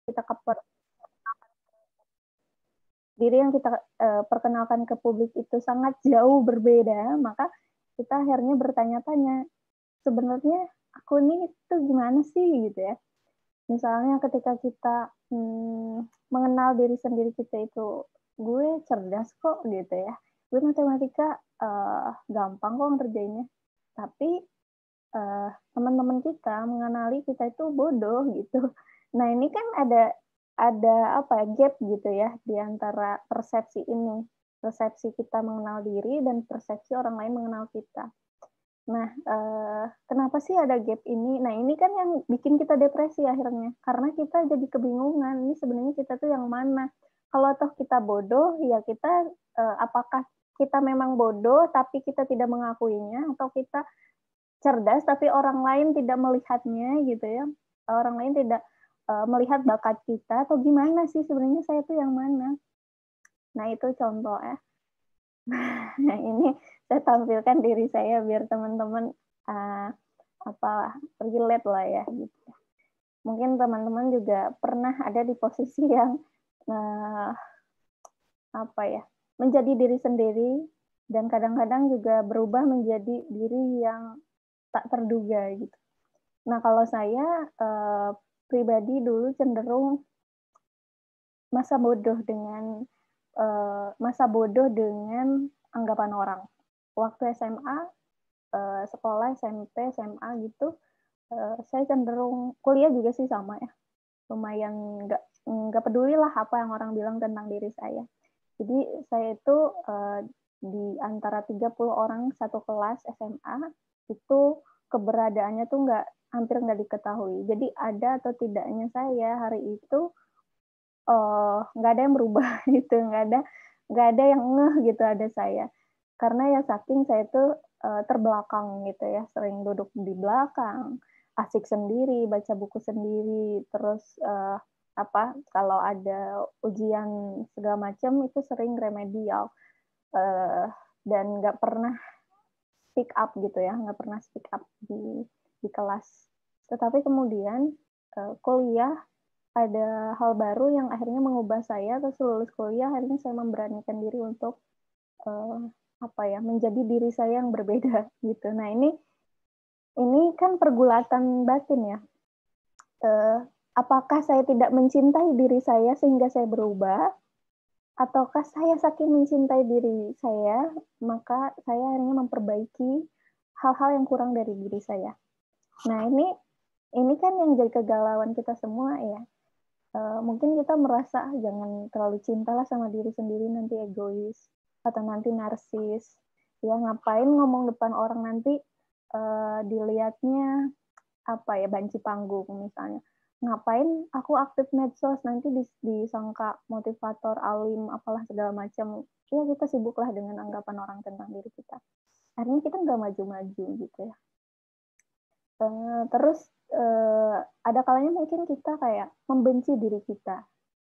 kita diri yang kita perkenalkan ke publik itu sangat jauh berbeda, maka kita akhirnya bertanya-tanya, sebenarnya aku ini itu gimana sih gitu ya. Misalnya ketika kita mengenal diri sendiri kita itu, gue cerdas kok gitu ya, gue matematika gampang kok ngerjainnya, tapi teman-teman kita mengenali kita itu bodoh gitu. Nah ini kan ada apa gap gitu ya di antara persepsi ini, persepsi kita mengenal diri dan persepsi orang lain mengenal kita. Nah, kenapa sih ada gap ini? Nah, ini kan yang bikin kita depresi akhirnya, karena kita jadi kebingungan, ini sebenarnya kita tuh yang mana? Kalau toh kita bodoh, ya kita apakah kita memang bodoh tapi kita tidak mengakuinya, atau kita cerdas tapi orang lain tidak melihatnya gitu ya, orang lain tidak melihat bakat kita, atau gimana sih sebenarnya saya tuh yang mana? Nah, itu contoh ya. Nah, ini saya tampilkan diri saya biar teman-teman relate lah ya gitu. Mungkin teman-teman juga pernah ada di posisi yang menjadi diri sendiri dan kadang-kadang juga berubah menjadi diri yang tak terduga gitu. Nah, kalau saya pribadi dulu cenderung masa bodoh dengan anggapan orang. Waktu SMA, sekolah, SMP, SMA gitu, saya cenderung kuliah juga sih sama ya. Lumayan nggak peduli lah apa yang orang bilang tentang diri saya. Jadi saya itu di antara 30 orang satu kelas SMA, itu keberadaannya tuh hampir nggak diketahui. Jadi ada atau tidaknya saya hari itu nggak ada yang berubah gitu, nggak ada yang ngeh gitu ada saya. Karena ya saking saya tuh terbelakang gitu ya, sering duduk di belakang, asik sendiri, baca buku sendiri, terus kalau ada ujian segala macam itu sering remedial dan nggak pernah speak up gitu ya, nggak pernah speak up di kelas. Tetapi kemudian kuliah ada hal baru yang akhirnya mengubah saya. Terus lulus kuliah akhirnya saya memberanikan diri untuk menjadi diri saya yang berbeda gitu. Nah ini kan pergulatan batin ya. Apakah saya tidak mencintai diri saya sehingga saya berubah, ataukah saya saking mencintai diri saya maka saya akhirnya memperbaiki hal-hal yang kurang dari diri saya. Nah ini kan yang jadi kegalauan kita semua ya. Mungkin kita merasa jangan terlalu cintalah sama diri sendiri, nanti egois atau nanti narsis. Ya ngapain ngomong depan orang nanti dilihatnya banci panggung misalnya. Ngapain aku aktif medsos nanti disangka motivator, alim, apalah segala macam. Ya kita sibuklah dengan anggapan orang tentang diri kita. Akhirnya kita nggak maju-maju gitu ya. Terus ada kalanya mungkin kita kayak membenci diri kita.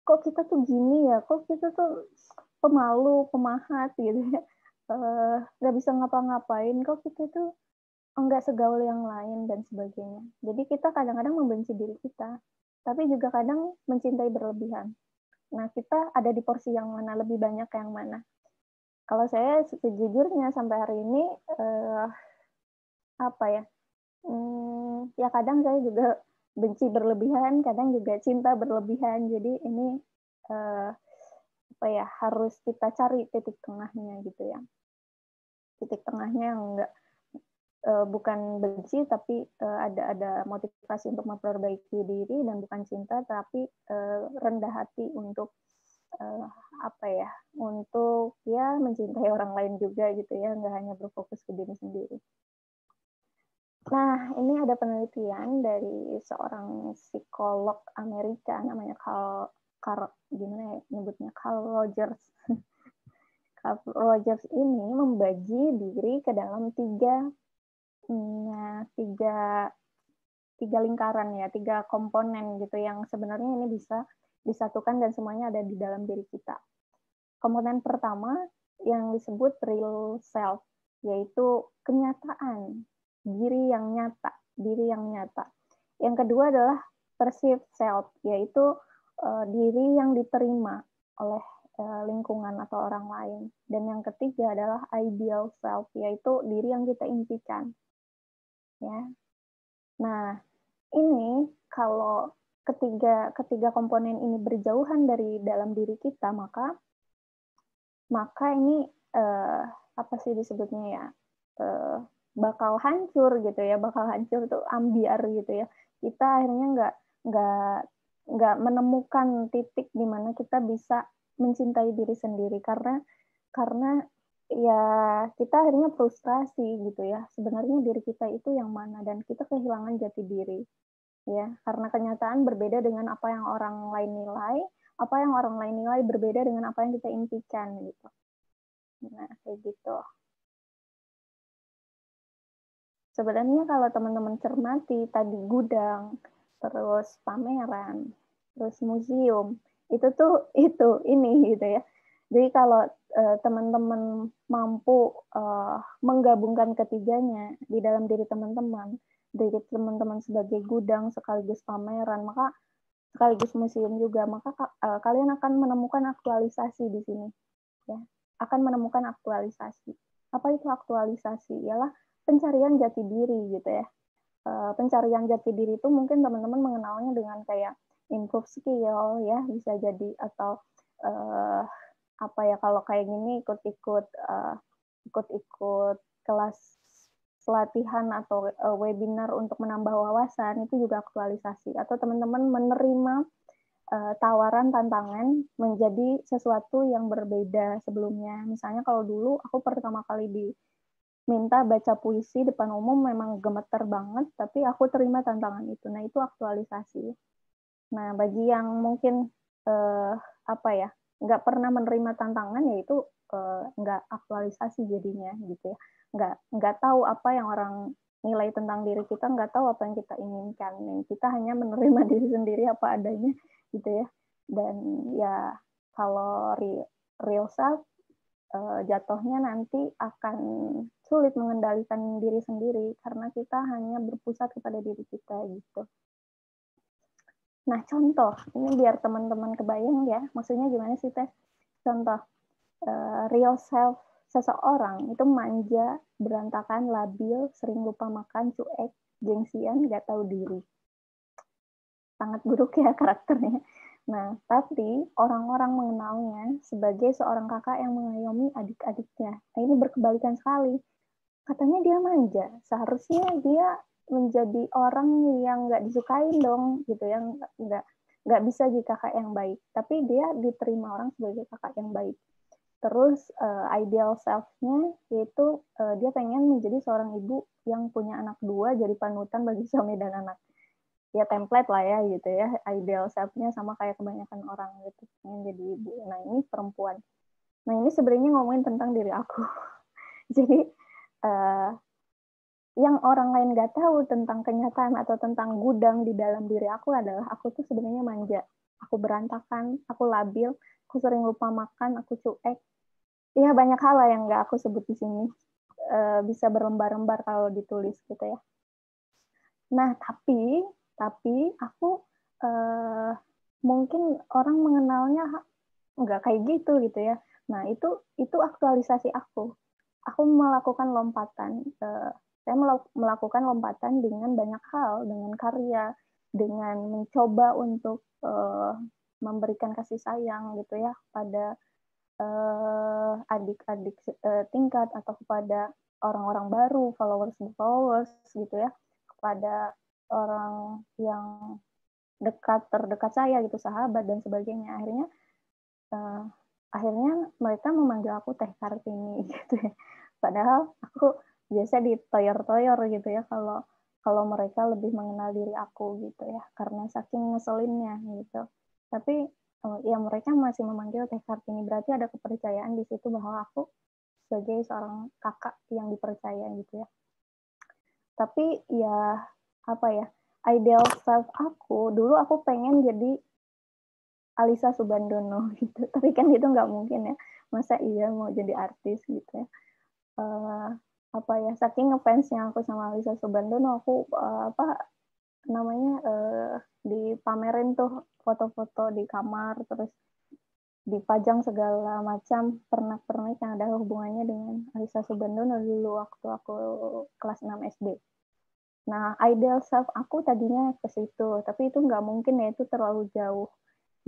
Kok kita tuh gini ya? Kok kita tuh pemalu, pemahat gitu ya? Nggak bisa ngapa-ngapain. Kok kita tuh enggak segaul yang lain dan sebagainya. Jadi kita kadang-kadang membenci diri kita, tapi juga kadang mencintai berlebihan. Nah, kita ada di porsi yang mana, lebih banyak yang mana. Kalau saya sejujurnya sampai hari ini ya kadang saya juga benci berlebihan, kadang juga cinta berlebihan. Jadi ini harus kita cari titik tengahnya gitu ya. Titik tengahnya yang enggak bukan benci tapi ada motivasi untuk memperbaiki diri, dan bukan cinta tapi rendah hati untuk untuk mencintai orang lain juga gitu ya, nggak hanya berfokus ke diri sendiri. Nah, ini ada penelitian dari seorang psikolog Amerika namanya Carl Rogers. Carl Rogers ini membagi diri ke dalam tiga lingkaran ya, 3 komponen gitu yang sebenarnya ini bisa disatukan dan semuanya ada di dalam diri kita. Komponen pertama yang disebut real self, yaitu kenyataan, diri yang nyata. Yang kedua adalah perceived self, yaitu diri yang diterima oleh lingkungan atau orang lain. Dan yang ketiga adalah ideal self, yaitu diri yang kita impikan. Ya. Nah, ini kalau ketiga komponen ini berjauhan dari dalam diri kita, maka ini apa sih disebutnya ya, bakal hancur gitu ya, bakal hancur tuh ambiar gitu ya. Kita akhirnya nggak menemukan titik di mana kita bisa mencintai diri sendiri, karena ya kita akhirnya frustrasi gitu ya. Sebenarnya diri kita itu yang mana, dan kita kehilangan jati diri ya, karena kenyataan berbeda dengan apa yang orang lain nilai, apa yang orang lain nilai berbeda dengan apa yang kita impikan gitu. Nah, kayak gitu. Sebenarnya kalau teman-teman cermati tadi gudang, terus pameran, terus museum, itu ini gitu ya. Jadi kalau teman-teman mampu menggabungkan ketiganya di dalam diri teman-teman sebagai gudang sekaligus pameran, maka sekaligus museum juga, maka kalian akan menemukan aktualisasi di sini, ya. Akan menemukan aktualisasi. Apa itu aktualisasi? Ialah pencarian jati diri gitu ya. Pencarian jati diri itu mungkin teman-teman mengenalnya dengan kayak improve skill ya, bisa jadi, atau apa ya, kalau kayak gini ikut-ikut kelas pelatihan atau webinar untuk menambah wawasan, itu juga aktualisasi. Atau teman-teman menerima tawaran tantangan menjadi sesuatu yang berbeda sebelumnya. Misalnya kalau dulu aku pertama kali diminta baca puisi depan umum memang gemeter banget, tapi aku terima tantangan itu. Nah, itu aktualisasi. Nah, bagi yang mungkin apa ya, nggak pernah menerima tantangan, yaitu nggak aktualisasi jadinya gitu ya. Nggak tahu apa yang orang nilai tentang diri kita, nggak tahu apa yang kita inginkan. Kita hanya menerima diri sendiri apa adanya gitu ya. Dan ya kalau real self jatuhnya nanti akan sulit mengendalikan diri sendiri karena kita hanya berpusat kepada diri kita gitu. Nah, contoh, ini biar teman-teman kebayang ya, maksudnya gimana sih Teh? Contoh, real self seseorang itu manja, berantakan, labil, sering lupa makan, cuek, gengsian, gak tahu diri. Sangat buruk ya karakternya. Nah, tapi orang-orang mengenalnya sebagai seorang kakak yang mengayomi adik-adiknya. Nah, ini berkebalikan sekali. Katanya dia manja, seharusnya dia menjadi orang yang nggak disukain dong, gitu ya, nggak bisa jadi kakak yang baik. Tapi dia diterima orang sebagai kakak yang baik. Terus ideal self-nya yaitu dia pengen menjadi seorang ibu yang punya anak 2, jadi panutan bagi suami dan anak. Ya template lah ya gitu ya, ideal self-nya sama kayak kebanyakan orang gitu, pengen jadi ibu. Nah, ini perempuan. Nah, ini sebenarnya ngomongin tentang diri aku. Jadi yang orang lain nggak tahu tentang kenyataan atau tentang gudang di dalam diri aku adalah aku tuh sebenarnya manja. Aku berantakan, aku labil, aku sering lupa makan, aku cuek. Ya, banyak hal lah yang nggak aku sebut di sini. Bisa berlembar-lembar kalau ditulis gitu ya. Nah, tapi aku mungkin orang mengenalnya nggak kayak gitu ya. Nah, itu aktualisasi aku. Aku melakukan lompatan. Saya melakukan lompatan dengan banyak hal, dengan karya, dengan mencoba untuk memberikan kasih sayang gitu ya pada adik-adik tingkat atau kepada orang-orang baru, followers gitu ya, kepada orang yang terdekat saya gitu, sahabat dan sebagainya. Akhirnya mereka memanggil aku Teh Kartini gitu ya. Padahal aku biasa ditoyor-toyor gitu ya kalau mereka lebih mengenal diri aku gitu ya, karena saking ngeselinnya gitu. Tapi ya mereka masih memanggil Teh Kartini, berarti ada kepercayaan di situ bahwa aku sebagai seorang kakak yang dipercaya gitu ya. Tapi ya apa ya, ideal self aku dulu, aku pengen jadi Alyssa Subandono gitu, tapi kan itu nggak mungkin ya, masa iya mau jadi artis gitu ya. Apa ya, saking ngefansnya aku sama Alyssa Subandono, aku namanya dipamerin tuh foto-foto di kamar, terus dipajang segala macam pernak-pernik yang ada hubungannya dengan Alisa Subanduna dulu waktu aku kelas 6 SD. Nah, ideal self aku tadinya ke situ, tapi itu nggak mungkin ya, itu terlalu jauh.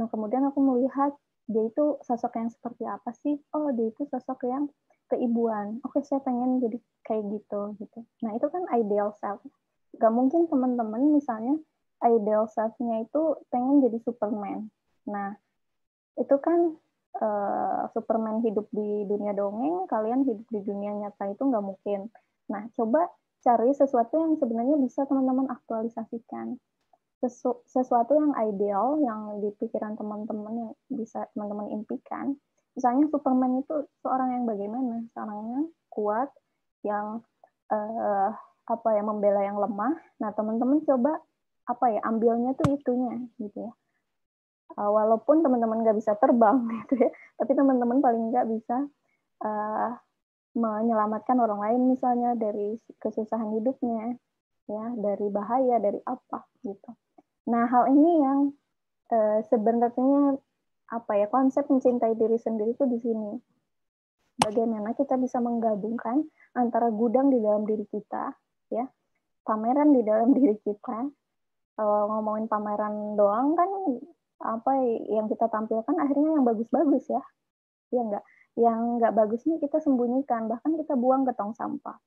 Nah, kemudian aku melihat dia itu sosok yang seperti apa sih? Oh, dia itu sosok yang keibuan. Oke, saya pengen jadi kayak gitu. Nah, itu kan ideal self. Gak mungkin teman-teman misalnya ideal self-nya itu pengen jadi Superman. Nah, itu kan Superman hidup di dunia dongeng, kalian hidup di dunia nyata itu nggak mungkin. Nah, coba cari sesuatu yang sebenarnya bisa teman-teman aktualisasikan. Sesuatu yang ideal, yang di pikiran teman-teman, yang bisa teman-teman impikan. Misalnya Superman itu seorang yang bagaimana? Seorang yang kuat, yang membela yang lemah. Nah, teman-teman coba ambilnya tuh itunya gitu ya. Walaupun teman-teman nggak bisa terbang gitu ya, tapi teman-teman paling nggak bisa menyelamatkan orang lain misalnya dari kesusahan hidupnya, ya, dari bahaya, dari apa gitu. Nah, hal ini yang sebenarnya konsep mencintai diri sendiri itu di sini. Bagaimana kita bisa menggabungkan antara gudang di dalam diri kita, ya, pameran di dalam diri kita. Kalau ngomongin pameran doang kan yang kita tampilkan akhirnya yang bagus-bagus ya, ya enggak. Yang enggak bagusnya kita sembunyikan, bahkan kita buang ke tong sampah.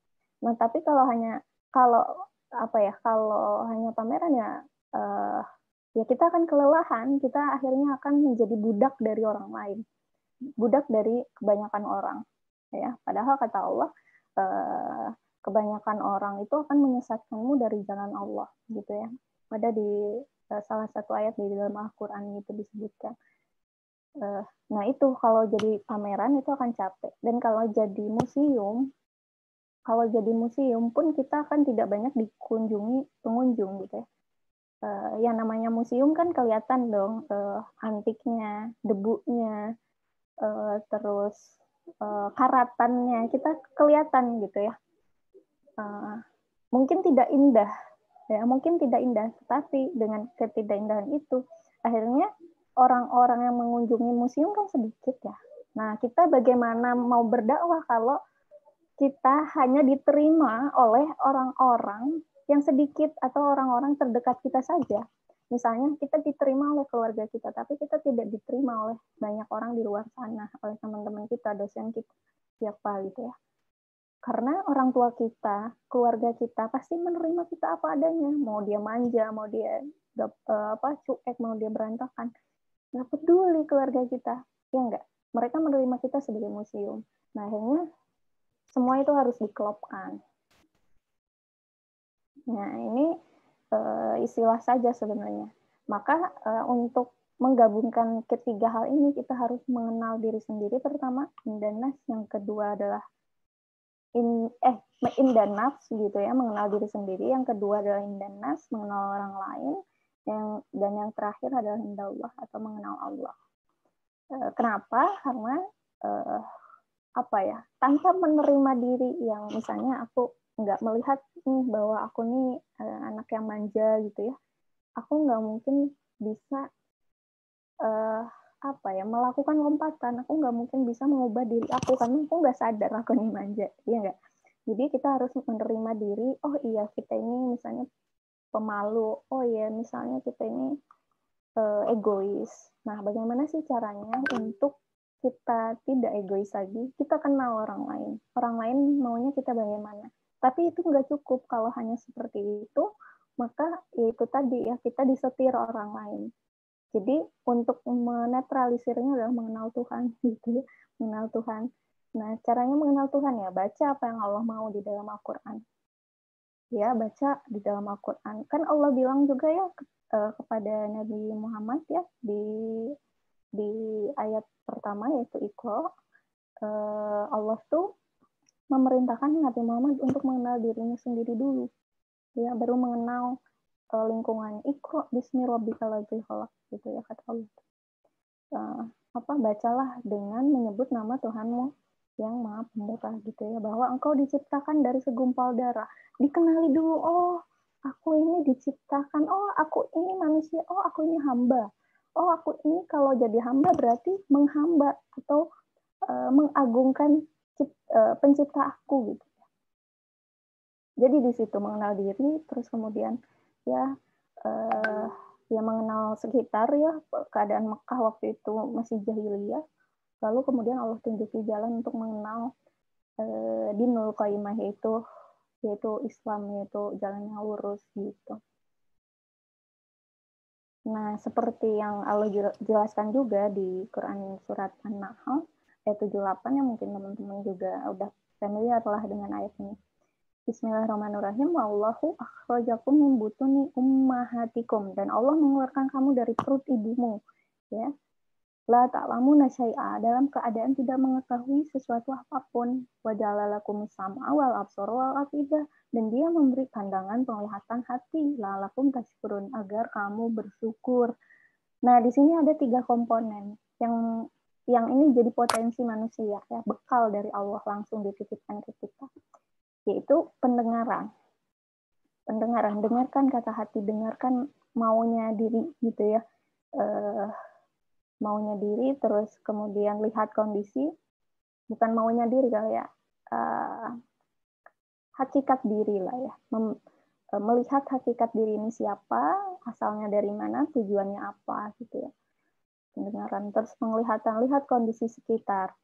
Nah, tapi kalau hanya pameran ya ya kita akan kelelahan, kita akhirnya akan menjadi budak dari orang lain, budak dari kebanyakan orang, ya. Padahal kata Allah, kebanyakan orang itu akan menyesatkanmu dari jalan Allah, gitu ya. Ada di salah satu ayat di dalam Al-Quran itu disebutkan. Nah itu kalau jadi pameran itu akan capek. Dan kalau jadi museum pun kita akan tidak banyak dikunjungi pengunjung gitu ya. Yang namanya museum kan kelihatan dong antiknya, debunya, terus karatannya, kita kelihatan gitu ya. Mungkin tidak indah, tetapi dengan ketidakindahan itu akhirnya orang-orang yang mengunjungi museum kan sedikit ya. Nah, kita bagaimana mau berdakwah kalau kita hanya diterima oleh orang-orang yang sedikit atau orang-orang terdekat kita saja. Misalnya kita diterima oleh keluarga kita, tapi kita tidak diterima oleh banyak orang di luar sana, oleh teman-teman kita, dosen kita, siapa gitu ya. Karena orang tua kita, keluarga kita pasti menerima kita apa adanya. Mau dia manja, mau dia cuek, mau dia berantakan. Nggak peduli keluarga kita, ya enggak. Mereka menerima kita sebagai museum. Nah, akhirnya semua itu harus dikelopkan. Nah, ini istilah saja sebenarnya. Maka untuk menggabungkan ketiga hal ini, kita harus mengenal diri sendiri pertama, indanas, yang kedua adalah indanas gitu ya, mengenal diri sendiri, yang kedua adalah indanas, mengenal orang lain, dan yang terakhir adalah indallah atau mengenal Allah. Kenapa? Karena tanpa menerima diri, yang misalnya aku nggak melihat bahwa aku nih anak yang manja gitu ya, aku nggak mungkin bisa melakukan lompatan, aku nggak mungkin bisa mengubah diri aku karena aku nggak sadar aku nih manja, ya nggak. Jadi kita harus menerima diri, oh iya kita ini misalnya pemalu, oh iya misalnya kita ini egois. Nah, bagaimana sih caranya untuk kita tidak egois lagi? Kita kenal orang lain. Orang lain maunya kita bagaimana. Tapi itu nggak cukup kalau hanya seperti itu, maka ya itu tadi ya, kita disetir orang lain. Jadi untuk menetralisirnya adalah mengenal Tuhan, gitu ya, mengenal Tuhan. Nah, caranya mengenal Tuhan ya, baca apa yang Allah mau di dalam Al-Quran. Ya, baca di dalam Al-Quran. Kan Allah bilang juga ya kepada Nabi Muhammad ya di ayat pertama yaitu Iqra, Allah tuh memerintahkan Nabi Muhammad untuk mengenal dirinya sendiri dulu, ya, baru mengenal lingkungan. Iqra bismi rabbikal ladzi khalaq, gitu ya kata Allah. Bacalah dengan menyebut nama Tuhanmu yang maha pemurah, gitu ya, bahwa engkau diciptakan dari segumpal darah. Dikenali dulu, oh aku ini diciptakan, oh aku ini manusia, oh aku ini hamba, oh aku ini kalau jadi hamba berarti menghamba atau mengagungkan pencipta aku gitu. Jadi di situ mengenal diri, terus kemudian ya ya mengenal sekitar ya, keadaan Mekah waktu itu masih jahiliyah. Lalu kemudian Allah tunjuki jalan untuk mengenal dinul qayyimah, yaitu Islam, yaitu jalan yang lurus gitu. Nah, seperti yang Allah jelaskan juga di Quran surat An-Nahl ayat 78, yang mungkin teman-teman juga udah familiar lah dengan ayat ini. Bismillahirrahmanirrahim. Wallahu akhrajakum min butuni ummahatikum, dan Allah mengeluarkan kamu dari perut ibumu, ya. La ta'lamuna syai'a, dalam keadaan tidak mengetahui sesuatu apapun. Wa ja'ala lakumus sam'a wal absara wal afidah, dan Dia memberi pandangan, penglihatan, hati. La'allakum tashkurun, agar kamu bersyukur. Nah, di sini ada 3 komponen yang ini jadi potensi manusia, ya, bekal dari Allah langsung dititipkan ke kita, yaitu pendengaran. Pendengaran, dengarkan kata hati, dengarkan maunya diri gitu ya. Maunya diri, terus kemudian lihat kondisi, bukan maunya diri kali ya, hakikat diri lah ya, melihat hakikat diri ini siapa, asalnya dari mana, tujuannya apa gitu ya. Pendengaran, terus penglihatan, lihat kondisi sekitar,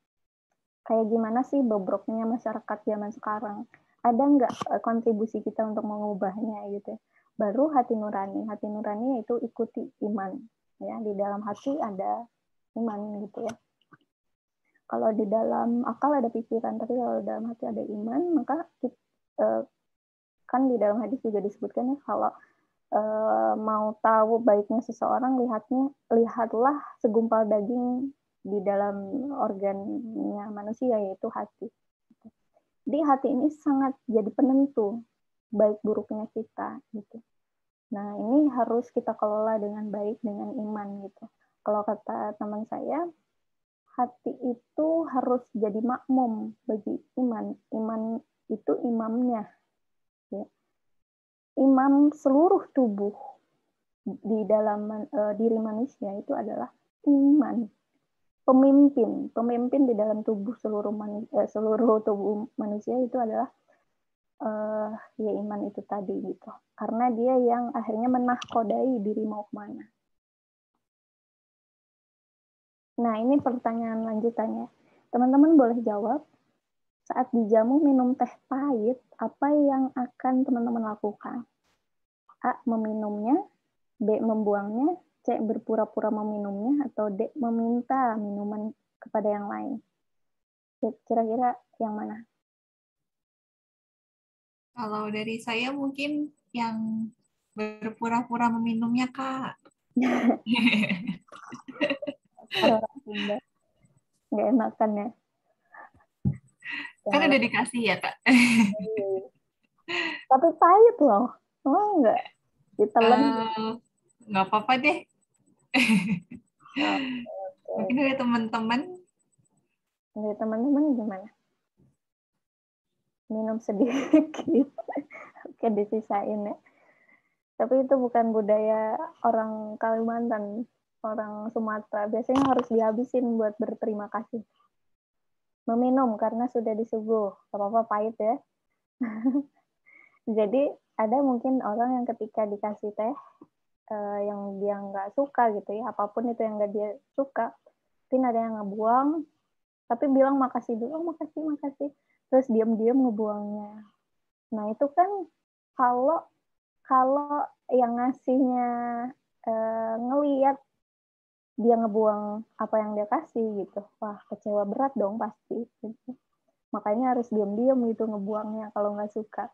kayak gimana sih bobroknya masyarakat zaman sekarang, ada nggak kontribusi kita untuk mengubahnya gitu ya. Baru hati nurani yaitu ikuti iman ya, di dalam hati ada iman gitu ya. Kalau di dalam akal ada pikiran, tapi kalau di dalam hati ada iman, maka kan di dalam hadis juga disebutkan ya, kalau mau tahu baiknya seseorang, lihatlah segumpal daging di dalam organnya manusia, yaitu hati. Jadi hati ini sangat jadi penentu baik buruknya kita gitu. Nah, ini harus kita kelola dengan baik, dengan iman gitu. Kalau kata teman saya, hati itu harus jadi makmum bagi iman. Iman itu imamnya. Ya. Imam seluruh tubuh di dalam diri manusia itu adalah iman. Pemimpin di dalam tubuh seluruh tubuh manusia itu adalah ya iman itu tadi gitu. Karena dia yang akhirnya menahkodai diri mau kemana. Nah, ini pertanyaan lanjutannya. Teman-teman boleh jawab, saat dijamu minum teh pahit, apa yang akan teman-teman lakukan? A. Meminumnya, B. Membuangnya, C. Berpura-pura meminumnya, atau D. Meminta minuman kepada yang lain. Kira-kira yang mana? Kalau dari saya mungkin yang berpura-pura meminumnya, Kak. Orang Sunda. Nggak enakan ya? Kan udah dikasih ya, Kak. Tapi pahit loh. Oh enggak? Ditelan. Nggak apa-apa deh. Oh, Mungkin dari teman-teman. dari teman-teman gimana? Minum sedikit. Oke, disisain ya. Tapi itu bukan budaya orang Kalimantan, orang Sumatera. Biasanya harus dihabisin buat berterima kasih. Meminum karena sudah disuguh. Gak apa-apa pahit ya. Jadi ada mungkin orang yang ketika dikasih teh yang dia nggak suka gitu ya, apapun itu yang nggak dia suka, mungkin ada yang ngebuang, tapi bilang makasih dulu, oh, makasih, terus diam-diam ngebuangnya. Nah itu kan kalau yang ngasihnya ngeliat dia ngebuang apa yang dia kasih gitu, wah kecewa berat dong pasti. Gitu. Makanya harus diam-diam gitu ngebuangnya kalau nggak suka.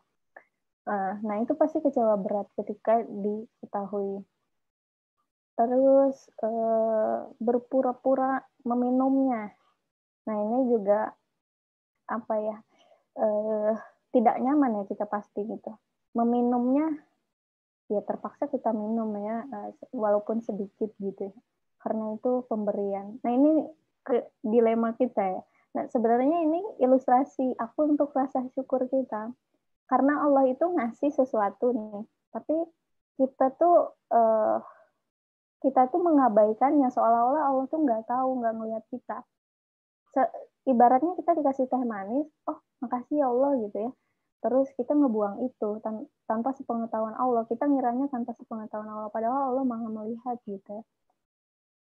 Nah itu pasti kecewa berat ketika diketahui. Terus berpura-pura meminumnya. Nah ini juga apa ya, tidak nyaman ya kita pasti gitu. Meminumnya ya terpaksa kita minum ya, walaupun sedikit gitu. Karena itu pemberian. Nah ini dilema kita ya. Nah sebenarnya ini ilustrasi aku untuk rasa syukur kita. Karena Allah itu ngasih sesuatu nih. Tapi kita tuh mengabaikannya, seolah-olah Allah tuh nggak tahu, nggak ngelihat kita. Ibaratnya kita dikasih teh manis, oh makasih ya Allah gitu ya. Terus kita ngebuang itu tanpa sepengetahuan Allah. Kita ngiranya tanpa sepengetahuan Allah, padahal Allah maha melihat gitu ya.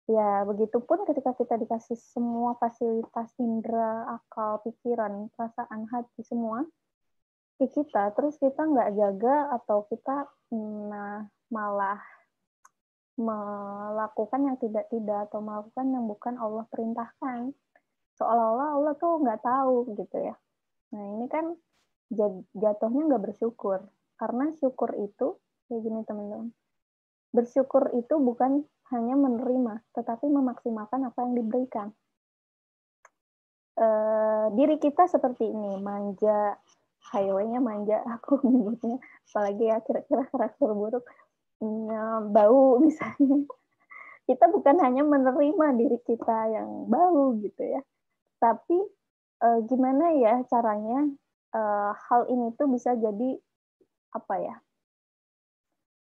Ya, begitupun ketika kita dikasih semua fasilitas indera, akal, pikiran, perasaan, hati, semua ke kita, terus kita nggak jaga atau kita malah melakukan yang tidak-tidak atau melakukan yang bukan Allah perintahkan. Seolah-olah Allah tuh nggak tahu gitu ya. Nah, ini kan jatuhnya nggak bersyukur. Karena syukur itu, kayak gini teman-teman, bersyukur itu bukan hanya menerima, tetapi memaksimalkan apa yang diberikan. Diri kita seperti ini, manja, highway-nya manja, aku menyebutnya, apalagi ya kira-kira karakter buruk, bau misalnya. Kita bukan hanya menerima diri kita yang bau gitu ya, tapi gimana ya caranya hal ini tuh bisa jadi apa ya,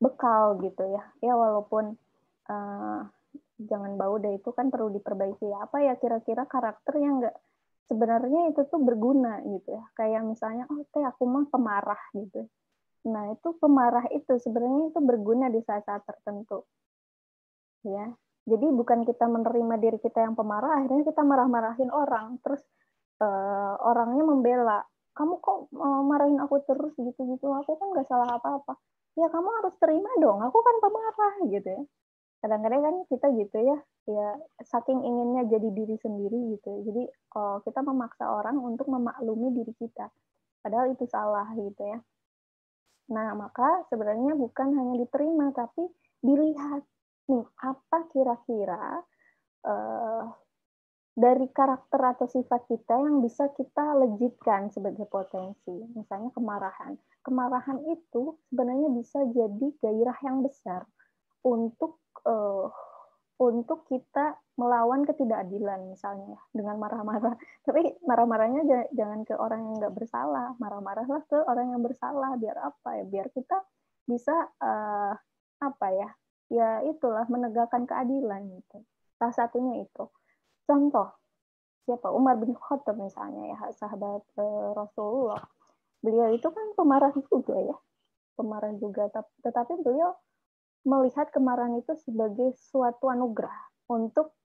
bekal gitu ya. Ya walaupun jangan bau deh, itu kan perlu diperbaiki ya. Apa ya kira-kira karakter yang nggak sebenarnya itu tuh berguna gitu ya. Kayak misalnya, oh teh aku mah pemarah gitu. Nah itu pemarah itu sebenarnya itu berguna di saat-saat tertentu. Ya, jadi bukan kita menerima diri kita yang pemarah, akhirnya kita marah-marahin orang, terus orangnya membela, kamu kok marahin aku terus gitu-gitu, aku kan nggak salah apa-apa. Ya kamu harus terima dong, aku kan pemarah gitu ya. Kadang-kadang kan kita gitu ya, ya saking inginnya jadi diri sendiri gitu. Jadi kita memaksa orang untuk memaklumi diri kita, padahal itu salah gitu ya. Nah maka sebenarnya bukan hanya diterima, tapi dilihat nih apa kira-kira dari karakter atau sifat kita yang bisa kita legitkan sebagai potensi. Misalnya kemarahan. Kemarahan itu sebenarnya bisa jadi gairah yang besar untuk untuk kita melawan ketidakadilan misalnya dengan marah-marah. Tapi marah-marahnya jangan ke orang yang nggak bersalah, marah-marahlah ke orang yang bersalah. Biar apa ya? Biar kita bisa apa ya? Ya itulah menegakkan keadilan gitu. Salah satunya itu. Contoh, siapa? Umar bin Khattab misalnya ya, sahabat Rasulullah. Beliau itu kan pemarah juga ya, pemarah juga. Tetapi beliau melihat kemarahan itu sebagai suatu anugerah untuk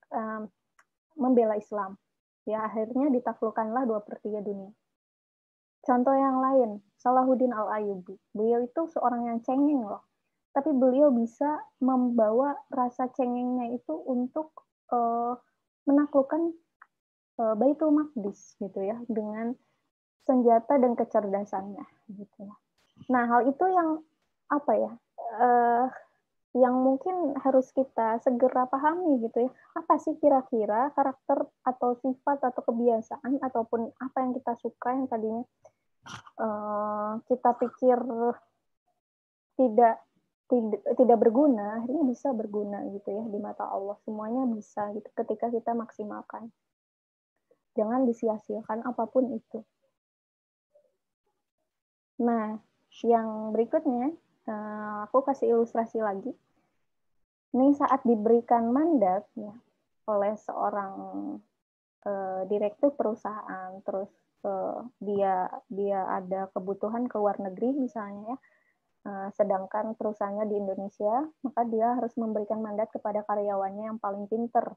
membela Islam. Ya akhirnya ditaklukkanlah 2/3 dunia. Contoh yang lain, Salahuddin Al-Ayyubi. Beliau itu seorang yang cengeng loh. Tapi beliau bisa membawa rasa cengengnya itu untuk menaklukkan Baitul Maqdis gitu ya, dengan senjata dan kecerdasannya gitu ya. Nah, hal itu yang apa ya? Yang mungkin harus kita segera pahami gitu ya. Apa sih kira-kira karakter atau sifat atau kebiasaan ataupun apa yang kita suka yang tadinya kita pikir tidak tidak berguna, akhirnya bisa berguna gitu ya di mata Allah. Semuanya bisa gitu ketika kita maksimalkan. Jangan disia-siakan apapun itu. Nah, yang berikutnya, aku kasih ilustrasi lagi. Ini saat diberikan mandat ya, oleh seorang direktur perusahaan, terus dia ada kebutuhan ke luar negeri misalnya ya, sedangkan perusahaannya di Indonesia, maka dia harus memberikan mandat kepada karyawannya yang paling pinter.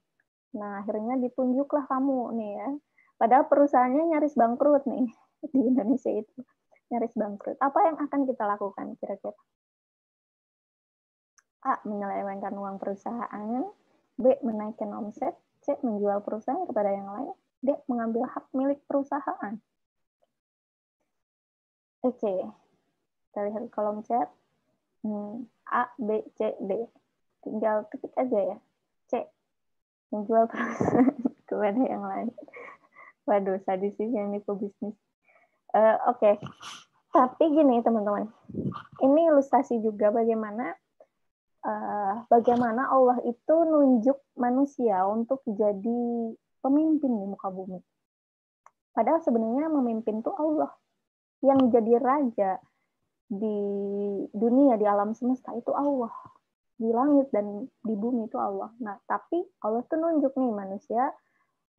Nah, akhirnya ditunjuklah kamu nih ya. Padahal perusahaannya nyaris bangkrut nih di Indonesia itu. Nyaris bangkrut. Apa yang akan kita lakukan kira-kira? A. Menyelewengkan uang perusahaan. B. Menaikkan omset. C. Menjual perusahaan kepada yang lain. D. Mengambil hak milik perusahaan. Oke. Kita lihat kolom chat. A, B, C, D. Tinggal ketik aja ya. C. Menjual perusahaan kepada yang lain. Waduh, sadis sih yang nipu bisnis. Oke. Tapi gini teman-teman. Ini ilustrasi juga bagaimana Allah itu nunjuk manusia untuk jadi pemimpin di muka bumi. Padahal sebenarnya memimpin itu Allah. Yang jadi raja, di dunia, di alam semesta itu Allah. Di langit dan di bumi itu Allah. Nah, tapi Allah tuh nunjuk nih manusia,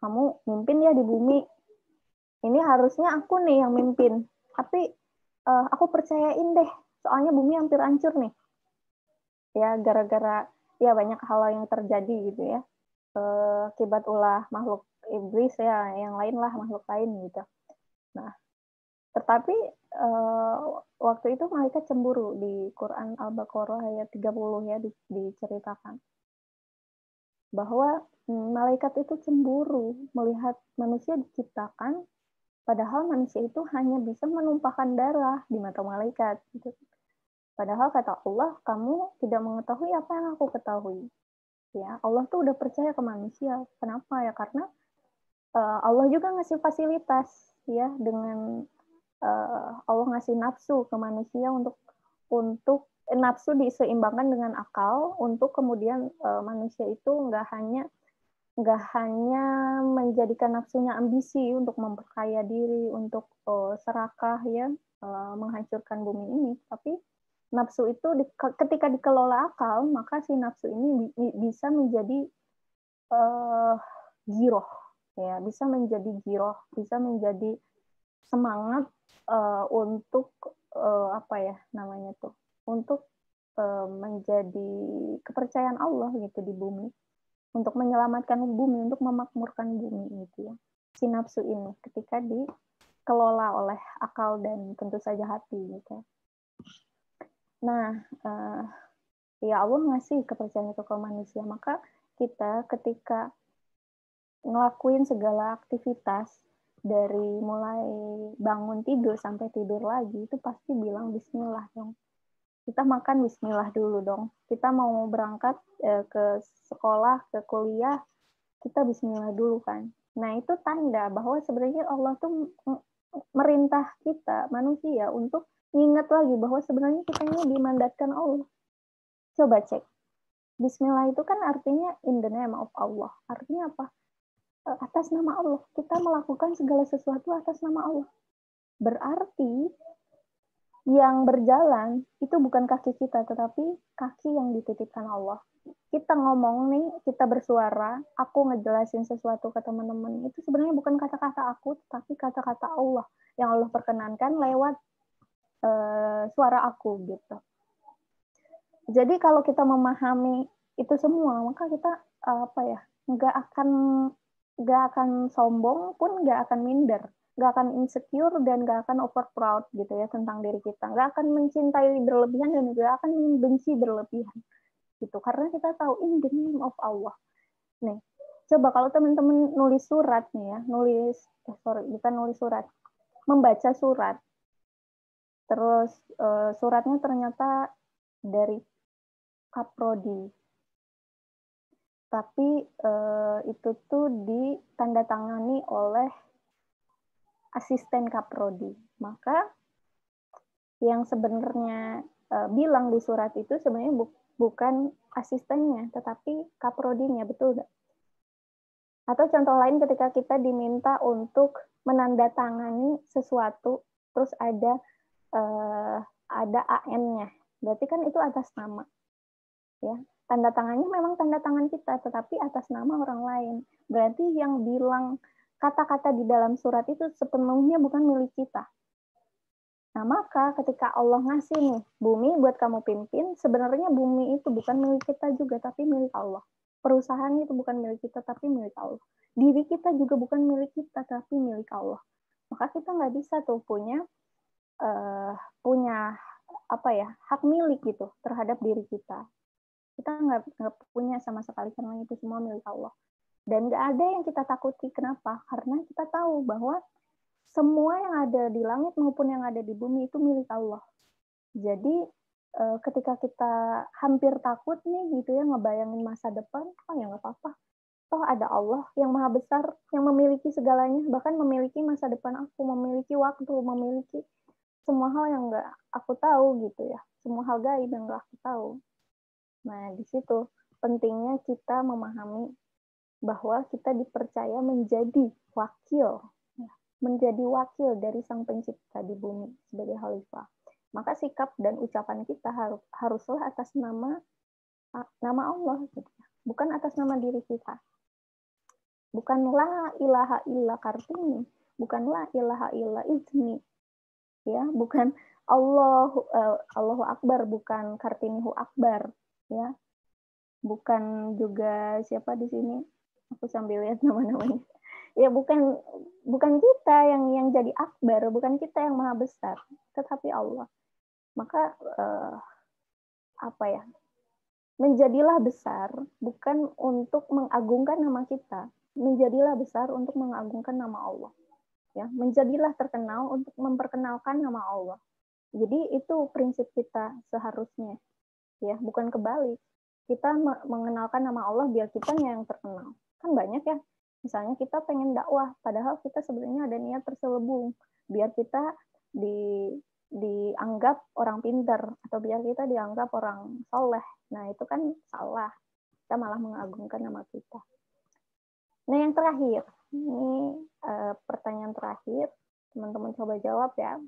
kamu mimpin ya di bumi. Ini harusnya aku nih yang mimpin. Tapi aku percayain deh, soalnya bumi hampir hancur nih. Ya, gara-gara ya banyak hal yang terjadi gitu ya. Akibat ulah makhluk iblis ya, yang lain lah, makhluk lain gitu. Nah, tetapi waktu itu malaikat cemburu di Quran Al-Baqarah ayat 30 ya diceritakan bahwa malaikat itu cemburu melihat manusia diciptakan, padahal manusia itu hanya bisa menumpahkan darah di mata malaikat. Gitu. Padahal kata Allah, kamu tidak mengetahui apa yang aku ketahui. Ya, Allah tuh udah percaya ke manusia. Kenapa ya? Karena Allah juga ngasih fasilitas ya dengan Allah ngasih nafsu ke manusia untuk nafsu diseimbangkan dengan akal untuk kemudian manusia itu nggak hanya menjadikan nafsunya ambisi untuk memperkaya diri, untuk serakah ya, menghancurkan bumi ini, tapi nafsu itu ketika dikelola akal, maka si nafsu ini bisa menjadi giroh ya, bisa menjadi giroh, bisa menjadi semangat untuk apa ya namanya tuh, untuk menjadi kepercayaan Allah gitu di bumi, untuk menyelamatkan bumi, untuk memakmurkan bumi gitu ya. Si nafsu ini ketika dikelola oleh akal dan tentu saja hati gitu. Nah, ya Allah ngasih kepercayaan itu ke manusia, maka kita ketika ngelakuin segala aktivitas dari mulai bangun tidur sampai tidur lagi itu pasti bilang bismillah dong. Kita makan bismillah dulu dong. Kita mau berangkat ke sekolah, ke kuliah, kita bismillah dulu kan. Nah, itu tanda bahwa sebenarnya Allah tuh merintah kita manusia untuk ingat lagi bahwa sebenarnya kita ini dimandatkan Allah. Coba cek. Bismillah itu kan artinya in the name of Allah. Artinya apa? Atas nama Allah. Kita melakukan segala sesuatu atas nama Allah. Berarti yang berjalan itu bukan kaki kita, tetapi kaki yang dititipkan Allah. Kita ngomong nih, kita bersuara, aku ngejelasin sesuatu ke teman-teman, itu sebenarnya bukan kata-kata aku, tapi kata-kata Allah yang Allah perkenankan lewat suara aku gitu. Jadi kalau kita memahami itu semua, maka kita nggak akan sombong pun, nggak akan minder, nggak akan insecure dan nggak akan over proud gitu ya tentang diri kita, nggak akan mencintai berlebihan dan nggak akan membenci berlebihan gitu, karena kita tahu in the name of Allah. Nih, coba kalau teman-teman nulis surat nih ya, membaca surat, terus suratnya ternyata dari Kaprodi, tapi itu tuh ditandatangani oleh asisten Kaprodi. Maka yang sebenarnya bilang di surat itu sebenarnya bukan asistennya, tetapi Kaprodinya, betul nggak? Atau contoh lain ketika kita diminta untuk menandatangani sesuatu, terus ada AN-nya, berarti kan itu atas nama. Ya, tanda tangannya memang tanda tangan kita, tetapi atas nama orang lain. Berarti yang bilang kata-kata di dalam surat itu sepenuhnya bukan milik kita. Nah, maka ketika Allah ngasih nih, bumi buat kamu pimpin, sebenarnya bumi itu bukan milik kita juga, tapi milik Allah. Perusahaan itu bukan milik kita, tapi milik Allah. Diri kita juga bukan milik kita, tapi milik Allah. Maka kita nggak bisa tuh punya hak milik gitu terhadap diri kita. Kita nggak punya sama sekali, karena itu semua milik Allah. Dan nggak ada yang kita takuti. Kenapa? Karena kita tahu bahwa semua yang ada di langit maupun yang ada di bumi itu milik Allah. Jadi ketika kita hampir takut nih gitu ya, ngebayangin masa depan, ya nggak apa-apa. Toh ada Allah yang maha besar, yang memiliki segalanya, bahkan memiliki masa depan aku, memiliki waktu, memiliki semua hal yang nggak aku tahu gitu ya. Semua hal gaib yang nggak aku tahu. Nah, di situ pentingnya kita memahami bahwa kita dipercaya menjadi wakil dari Sang Pencipta di bumi sebagai khalifah. maka sikap dan ucapan kita haruslah atas nama Allah, gitu. Bukan atas nama diri kita. Bukan la ilaha illa Kartini, bukan la ilaha illa Izni, ya, bukan Allahu Akbar, bukan Kartinihu Akbar, ya, bukan juga siapa di sini, aku sambil lihat nama-namanya, ya, bukan kita yang jadi akbar, bukan kita yang maha besar, tetapi Allah. Maka apa ya, menjadilah besar bukan untuk mengagungkan nama kita, menjadilah besar untuk mengagungkan nama Allah, ya, menjadilah terkenal untuk memperkenalkan nama Allah. Jadi itu prinsip kita seharusnya, ya, bukan kebalik. Kita mengenalkan nama Allah biar kitanya yang terkenal. Kan banyak ya, misalnya kita pengen dakwah, padahal kita sebenarnya ada niat terselubung, biar kita dianggap orang pintar, atau biar kita dianggap orang soleh. Nah, itu kan salah. Kita malah mengagungkan nama kita. Nah, yang terakhir, ini pertanyaan terakhir, teman-teman coba jawab ya.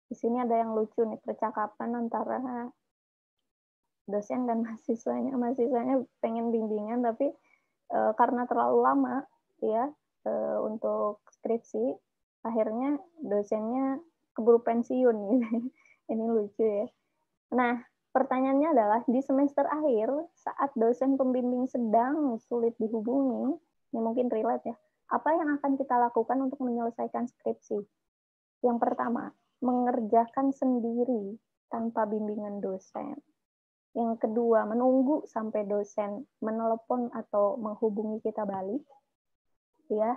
Di sini ada yang lucu nih, percakapan antara dosen dan mahasiswanya. Mahasiswanya pengen bimbingan, tapi karena terlalu lama ya untuk skripsi, akhirnya dosennya keburu pensiun gitu. Ini lucu ya. Nah, pertanyaannya adalah di semester akhir saat dosen pembimbing sedang sulit dihubungi, ini mungkin relate ya. Apa yang akan kita lakukan untuk menyelesaikan skripsi? Yang pertama, mengerjakan sendiri tanpa bimbingan dosen. Yang kedua, menunggu sampai dosen menelepon atau menghubungi kita balik. Ya.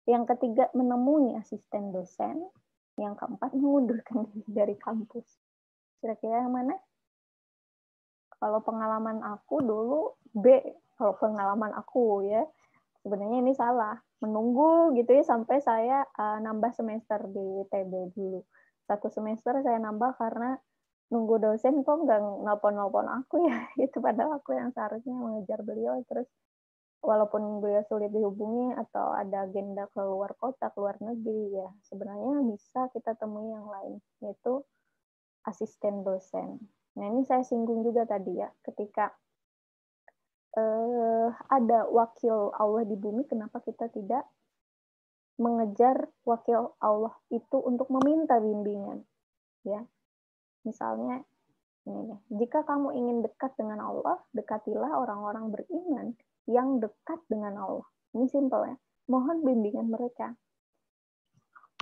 Yang ketiga, menemui asisten dosen. Yang keempat, mengundurkan diri dari kampus. Kira-kira yang mana? Kalau pengalaman aku dulu B, kalau pengalaman aku ya. Sebenarnya ini salah. Menunggu gitu ya sampai saya nambah semester di TB dulu. 1 semester saya nambah karena nunggu dosen kok nggak nelpon-nelpon aku ya. Itu padahal aku yang seharusnya mengejar beliau. Terus walaupun beliau sulit dihubungi atau ada agenda ke luar kota, ke luar negeri, ya sebenarnya bisa kita temui yang lain, yaitu asisten dosen. Nah, ini saya singgung juga tadi ya, ketika ada wakil Allah di bumi, kenapa kita tidak mengejar wakil Allah itu untuk meminta bimbingan? Ya, misalnya, ini, jika kamu ingin dekat dengan Allah, dekatilah orang-orang beriman yang dekat dengan Allah. Ini simpel ya. Mohon bimbingan mereka.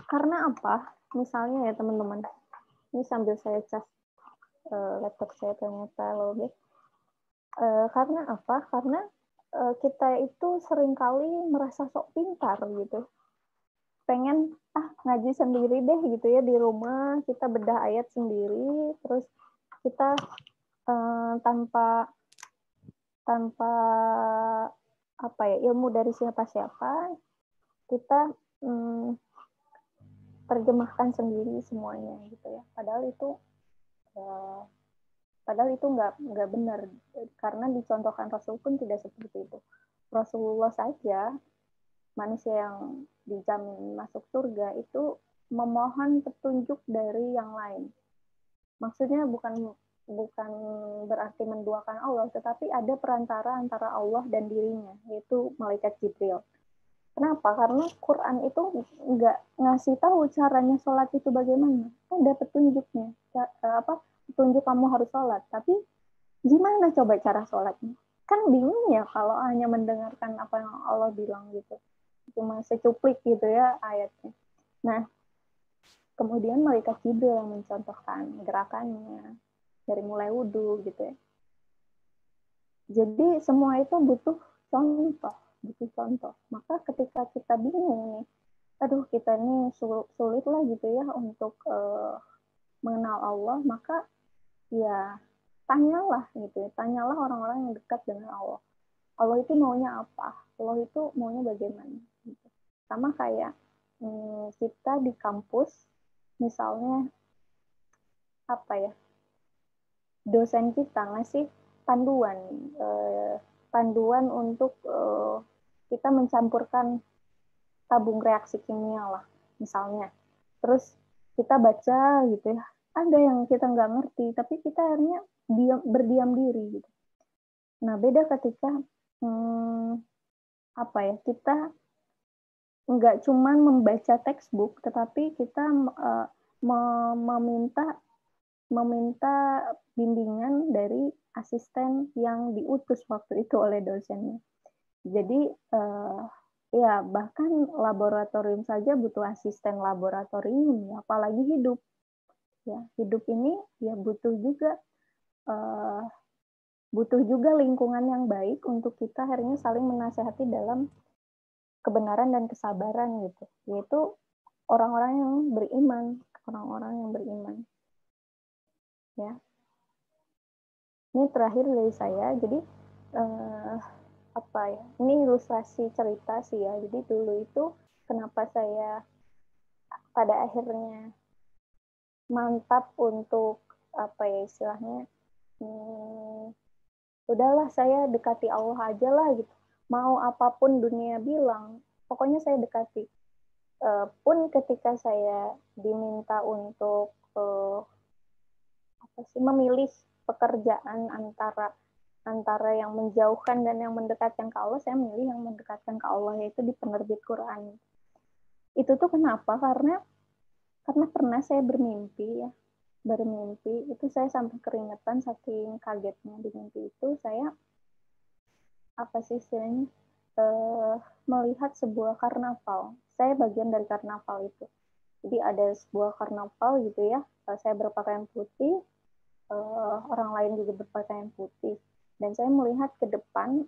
Karena apa? Misalnya ya teman-teman, ini sambil saya cas laptop saya ternyata lobet. Karena apa? Karena kita itu seringkali merasa sok pintar gitu. Pengen ngaji sendiri deh gitu ya di rumah, kita bedah ayat sendiri, terus kita tanpa apa ya, ilmu dari siapa-siapa, kita terjemahkan sendiri semuanya gitu ya. Padahal itu nggak benar, karena dicontohkan Rasul pun tidak seperti itu. Rasulullah saja, manusia yang dijamin masuk surga, itu memohon petunjuk dari yang lain. Maksudnya bukan berarti menduakan Allah, tetapi ada perantara antara Allah dan dirinya, yaitu malaikat Jibril. Kenapa? Karena Quran itu nggak ngasih tahu caranya sholat itu bagaimana. Ada petunjuknya. Petunjuk kamu harus sholat. Tapi gimana coba cara sholatnya? Kan bingung ya kalau hanya mendengarkan apa yang Allah bilang gitu. Cuma secuplik gitu ya ayatnya. Nah, kemudian malaikat Jibril yang mencontohkan gerakannya. Dari mulai wudhu gitu ya. Jadi semua itu butuh contoh. Maka ketika kita bingung nih, aduh kita ini sulit lah gitu ya untuk mengenal Allah, maka ya tanyalah gitu ya, tanyalah orang-orang yang dekat dengan Allah. Allah itu maunya apa? Allah itu maunya bagaimana? Gitu. Sama kayak kita di kampus, misalnya apa ya, dosen kita ngasih panduan untuk kita mencampurkan tabung reaksi kimia lah misalnya. Terus kita baca gitu ya, ada yang kita nggak ngerti, tapi kita akhirnya berdiam diri gitu. Nah, beda ketika kita nggak cuma membaca textbook, tetapi kita meminta bimbingan dari asisten yang diutus waktu itu oleh dosennya. Jadi ya bahkan laboratorium saja butuh asisten laboratorium, ya, apalagi hidup. Ya, hidup ini ya butuh juga lingkungan yang baik untuk kita akhirnya saling menasehati dalam kebenaran dan kesabaran gitu, yaitu orang-orang yang beriman. Ya, ini terakhir dari saya. Jadi ini ilustrasi cerita sih ya. Jadi dulu itu kenapa saya pada akhirnya mantap untuk istilahnya, udahlah saya dekati Allah aja lah gitu. Mau apapun dunia bilang, pokoknya saya dekati. Pun ketika saya diminta untuk memilih pekerjaan antara yang menjauhkan dan yang mendekatkan ke Allah, saya milih yang mendekatkan ke Allah, yaitu di penerbit Quran. Itu tuh kenapa? Karena pernah saya bermimpi itu saya sampai keringetan saking kagetnya di mimpi itu. Saya melihat sebuah karnaval. Saya bagian dari karnaval itu. Jadi ada sebuah karnaval gitu ya. Saya berpakaian putih, orang lain juga berpakaian putih. Dan saya melihat ke depan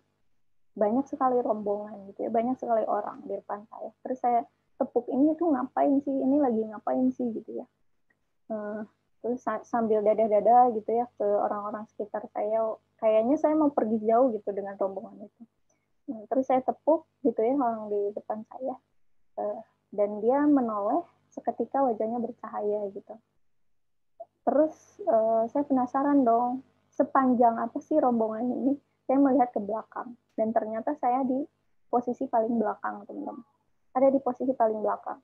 banyak sekali rombongan gitu ya, banyak sekali orang di depan saya. Terus saya tepuk, ini tuh ngapain sih? Ini lagi ngapain sih gitu ya. Terus sambil dadah-dadah gitu ya ke orang-orang sekitar saya. Kayaknya saya mau pergi jauh gitu dengan rombongan itu. Terus saya tepuk gitu ya orang di depan saya. Dan dia menoleh, seketika wajahnya bercahaya gitu. Terus saya penasaran dong, sepanjang apa sih rombongan ini? Saya melihat ke belakang, dan ternyata saya di posisi paling belakang, teman-teman. Ada di posisi paling belakang.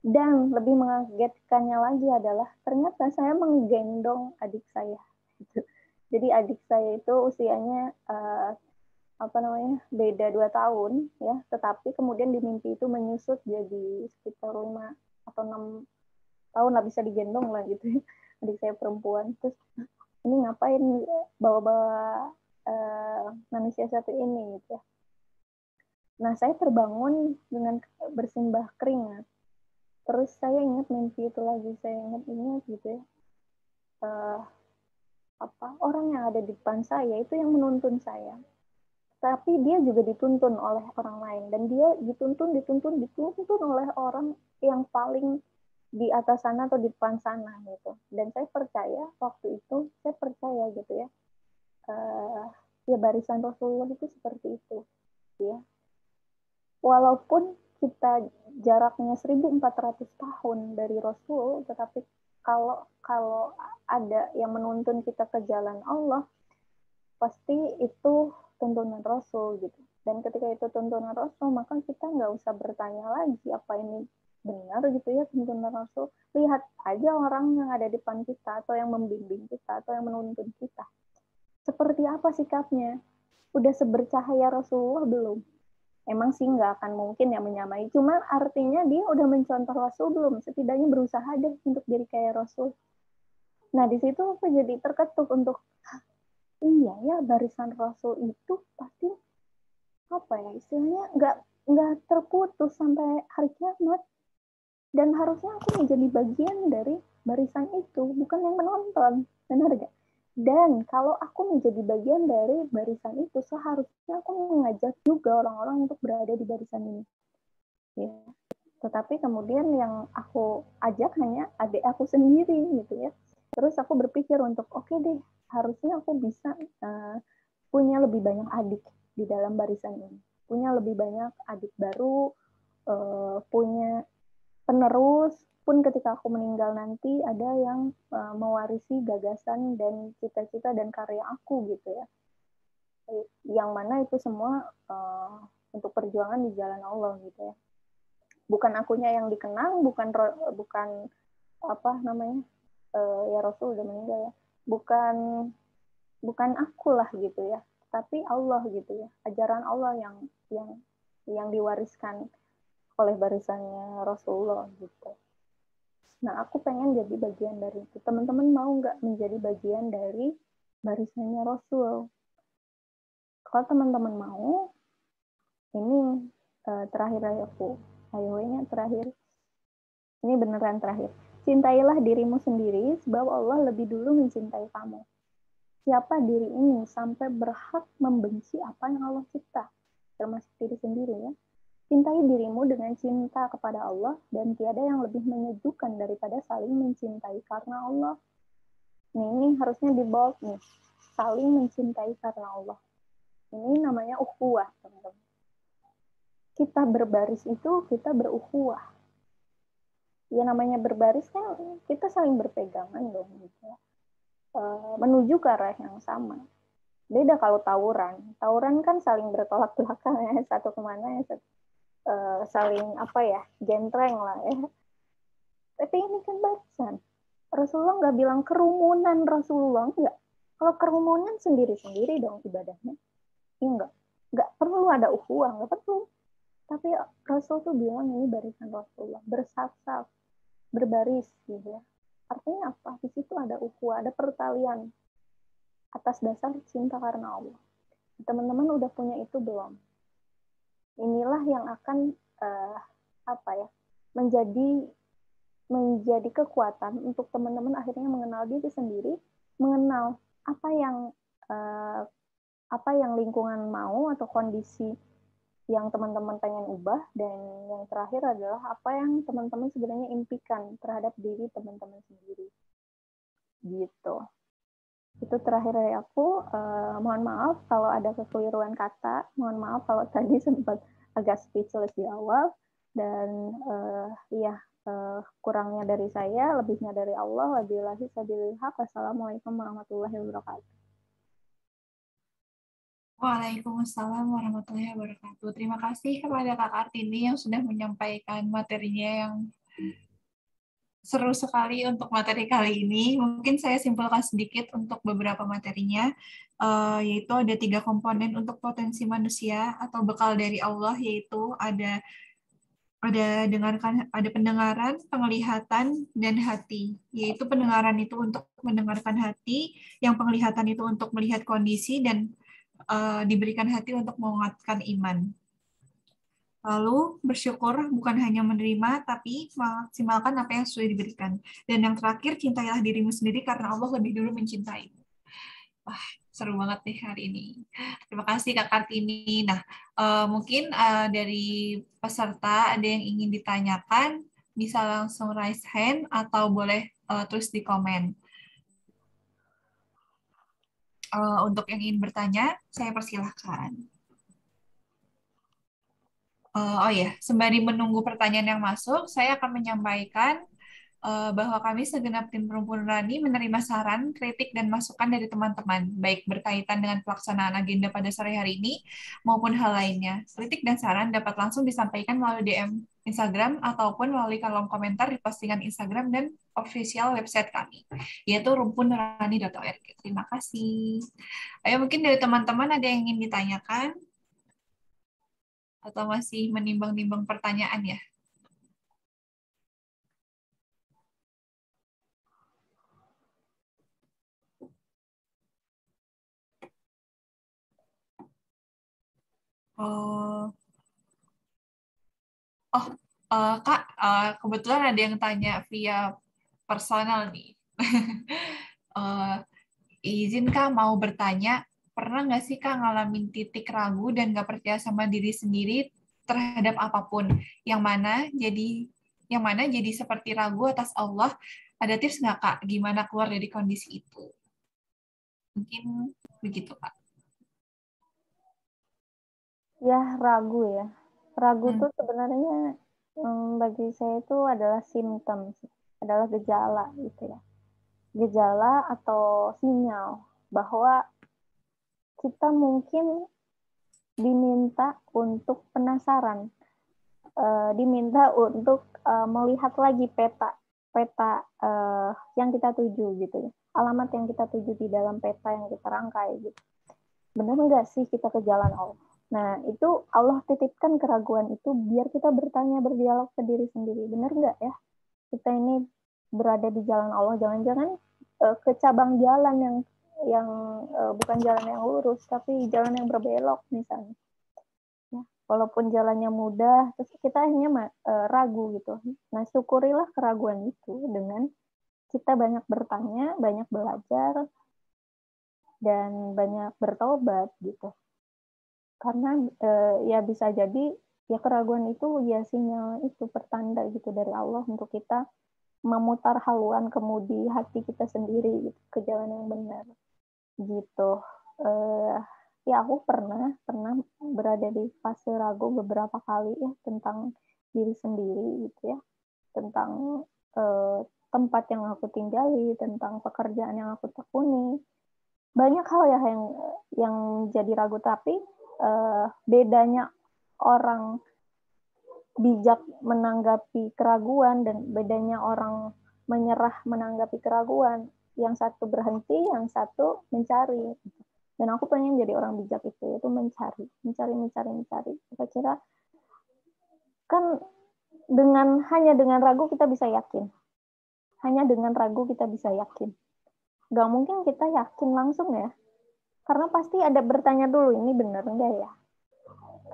Dan lebih mengagetkannya lagi adalah ternyata saya menggendong adik saya. Jadi adik saya itu usianya beda 2 tahun ya, tetapi kemudian di mimpi itu menyusut jadi sekitar 5 atau 6 tahun lah, bisa digendong lah gitu ya, adik saya perempuan. Terus ini ngapain bawa-bawa manusia satu ini gitu ya. Nah, saya terbangun dengan bersimbah keringat. Terus saya ingat mimpi itu lagi, saya ingat gitu ya. Orang yang ada di depan saya itu yang menuntun saya. Tapi dia juga dituntun oleh orang lain, dan dia dituntun oleh orang yang paling di atas sana atau di depan sana gitu. Dan saya percaya waktu itu, gitu ya, ya barisan Rasulullah itu seperti itu ya. Walaupun kita jaraknya 1400 tahun dari Rasul, tetapi kalau ada yang menuntun kita ke jalan Allah, pasti itu tuntunan Rasul gitu. Dan ketika itu tuntunan Rasul, maka kita nggak usah bertanya lagi apa ini benar gitu ya tuntunan Rasul. Lihat aja orang yang ada di depan kita, atau yang membimbing kita, atau yang menuntun kita. Seperti apa sikapnya? Udah sebercahaya Rasulullah belum? Emang sih nggak akan mungkin ya menyamai. Cuma artinya dia udah mencontoh Rasul belum? Setidaknya berusaha deh untuk jadi kayak Rasul. Nah, di situ aku jadi terketuk untuk iya ya, barisan Rasul itu pasti istilahnya nggak terputus sampai hari kiamat, dan harusnya aku menjadi bagian dari barisan itu, bukan yang menonton, benar gak? Dan kalau aku menjadi bagian dari barisan itu, seharusnya aku mengajak juga orang-orang untuk berada di barisan ini ya. Tetapi kemudian yang aku ajak hanya adik aku sendiri gitu ya. Terus aku berpikir untuk oke deh, harusnya aku bisa punya lebih banyak adik di dalam barisan ini, punya lebih banyak adik baru, punya penerus, pun ketika aku meninggal nanti ada yang mewarisi gagasan dan cita-cita dan karya aku gitu ya, yang mana itu semua untuk perjuangan di jalan Allah gitu ya. Bukan akunya yang dikenang, bukan ya Rasul udah meninggal ya, bukan akulah gitu ya, tapi Allah gitu ya, ajaran Allah yang diwariskan oleh barisannya Rasulullah gitu. Nah, aku pengen jadi bagian dari itu. Teman-teman mau nggak menjadi bagian dari barisannya Rasul? Kalau teman-teman mau, ini terakhir aku. Ayo, terakhir. Ini beneran terakhir. Cintailah dirimu sendiri, sebab Allah lebih dulu mencintai kamu. Siapa diri ini sampai berhak membenci apa yang Allah cipta? Termasuk diri sendiri ya. Cintai dirimu dengan cinta kepada Allah, dan tiada yang lebih menyejukkan daripada saling mencintai karena Allah. Nih, ini harusnya di bold nih. Saling mencintai karena Allah. Ini namanya ukhuwah, teman-teman. Kita berbaris itu, kita berukhuwah. Ya namanya berbaris kan kita saling berpegangan dong. Gitu. Menuju ke arah yang sama. Beda kalau tawuran. Tawuran kan saling bertolak belakang ya. Satu kemana ya, saling gentreng lah ya. Tapi ini kan barisan. Rasulullah nggak bilang kerumunan, Rasulullah nggak. Kalau kerumunan sendiri-sendiri dong ibadahnya. Ya nggak perlu ada ukhuwah, nggak perlu. Tapi Rasul tuh bilang ini barisan Rasulullah, bersaf-saf, berbaris gitu ya. Artinya apa? Di situ ada ukhuwah, ada pertalian atas dasar cinta karena Allah. Teman-teman udah punya itu belum? Inilah yang akan menjadi kekuatan untuk teman-teman akhirnya mengenal diri sendiri, mengenal apa yang lingkungan mau atau kondisi yang teman-teman pengen ubah, dan yang terakhir adalah apa yang teman-teman sebenarnya impikan terhadap diri teman-teman sendiri. Gitu. Itu terakhir dari aku. Mohon maaf kalau ada kekeliruan kata, mohon maaf kalau tadi sempat agak speechless di awal, dan kurangnya dari saya, lebihnya dari Allah. Wabillahi taufiq. Wassalamualaikum warahmatullahi wabarakatuh. Waalaikumsalam warahmatullahi wabarakatuh. Terima kasih kepada Kak Kartini yang sudah menyampaikan materinya yang seru sekali untuk materi kali ini. Mungkin saya simpulkan sedikit untuk beberapa materinya, yaitu ada 3 komponen untuk potensi manusia atau bekal dari Allah, yaitu ada pendengaran, penglihatan, dan hati. Yaitu pendengaran itu untuk mendengarkan hati, yang penglihatan itu untuk melihat kondisi, dan diberikan hati untuk menguatkan iman. Lalu bersyukur bukan hanya menerima, tapi maksimalkan apa yang sudah diberikan. Dan yang terakhir, cintailah dirimu sendiri karena Allah lebih dulu mencintai. Wah, seru banget nih hari ini. Terima kasih Kak Kartini. Nah, mungkin dari peserta ada yang ingin ditanyakan, bisa langsung raise hand atau boleh terus di komen. Untuk yang ingin bertanya, saya persilahkan. Oh ya, sembari menunggu pertanyaan yang masuk, saya akan menyampaikan bahwa kami segenap tim Perempuan Nurani menerima saran, kritik, dan masukan dari teman-teman, baik berkaitan dengan pelaksanaan agenda pada sore hari ini maupun hal lainnya. Kritik dan saran dapat langsung disampaikan melalui DM Instagram ataupun melalui kolom komentar di postingan Instagram dan official website kami, yaitu rumpunnurani.org. Terima kasih. Ayo, mungkin dari teman-teman ada yang ingin ditanyakan atau masih menimbang-nimbang pertanyaan ya? Kak, kebetulan ada yang tanya via personal nih. Izin Kak mau bertanya, pernah nggak sih Kak ngalamin titik ragu dan nggak percaya sama diri sendiri terhadap apapun? Yang mana jadi seperti ragu atas Allah? Ada tips nggak Kak, gimana keluar dari kondisi itu? Mungkin begitu Kak. Ya, ragu ya. Ragu tuh sebenarnya bagi saya itu adalah simptom, adalah gejala gitu ya. Gejala atau sinyal bahwa kita mungkin diminta untuk penasaran, diminta untuk melihat lagi peta peta yang kita tuju gitu ya, alamat yang kita tuju di dalam peta yang kita rangkai gitu. Benar nggak sih kita ke jalan Allah? Nah, itu Allah titipkan keraguan itu biar kita bertanya, berdialog ke diri sendiri. Benar nggak ya? Kita ini berada di jalan Allah, jangan-jangan ke cabang jalan yang bukan jalan yang lurus, tapi jalan yang berbelok misalnya. Ya, walaupun jalannya mudah, terus kita akhirnya ragu gitu. Nah, syukurilah keraguan itu dengan kita banyak bertanya, banyak belajar, dan banyak bertobat gitu. Karena ya bisa jadi ya keraguan itu ya sinyal itu, pertanda gitu dari Allah untuk kita memutar haluan kemudi hati kita sendiri gitu, ke jalan yang benar gitu. Ya aku pernah berada di fase ragu beberapa kali ya tentang diri sendiri gitu ya, tentang tempat yang aku tinggali, tentang pekerjaan yang aku tekuni. Banyak hal ya yang jadi ragu, tapi bedanya orang bijak menanggapi keraguan dan bedanya orang menyerah menanggapi keraguan, yang satu berhenti, yang satu mencari. Dan aku pengen jadi orang bijak itu, yaitu mencari. Saya kira kan hanya dengan ragu kita bisa yakin. Hanya dengan ragu kita bisa yakin. Gak mungkin kita yakin langsung ya. Karena pasti ada bertanya dulu, ini benar enggak ya?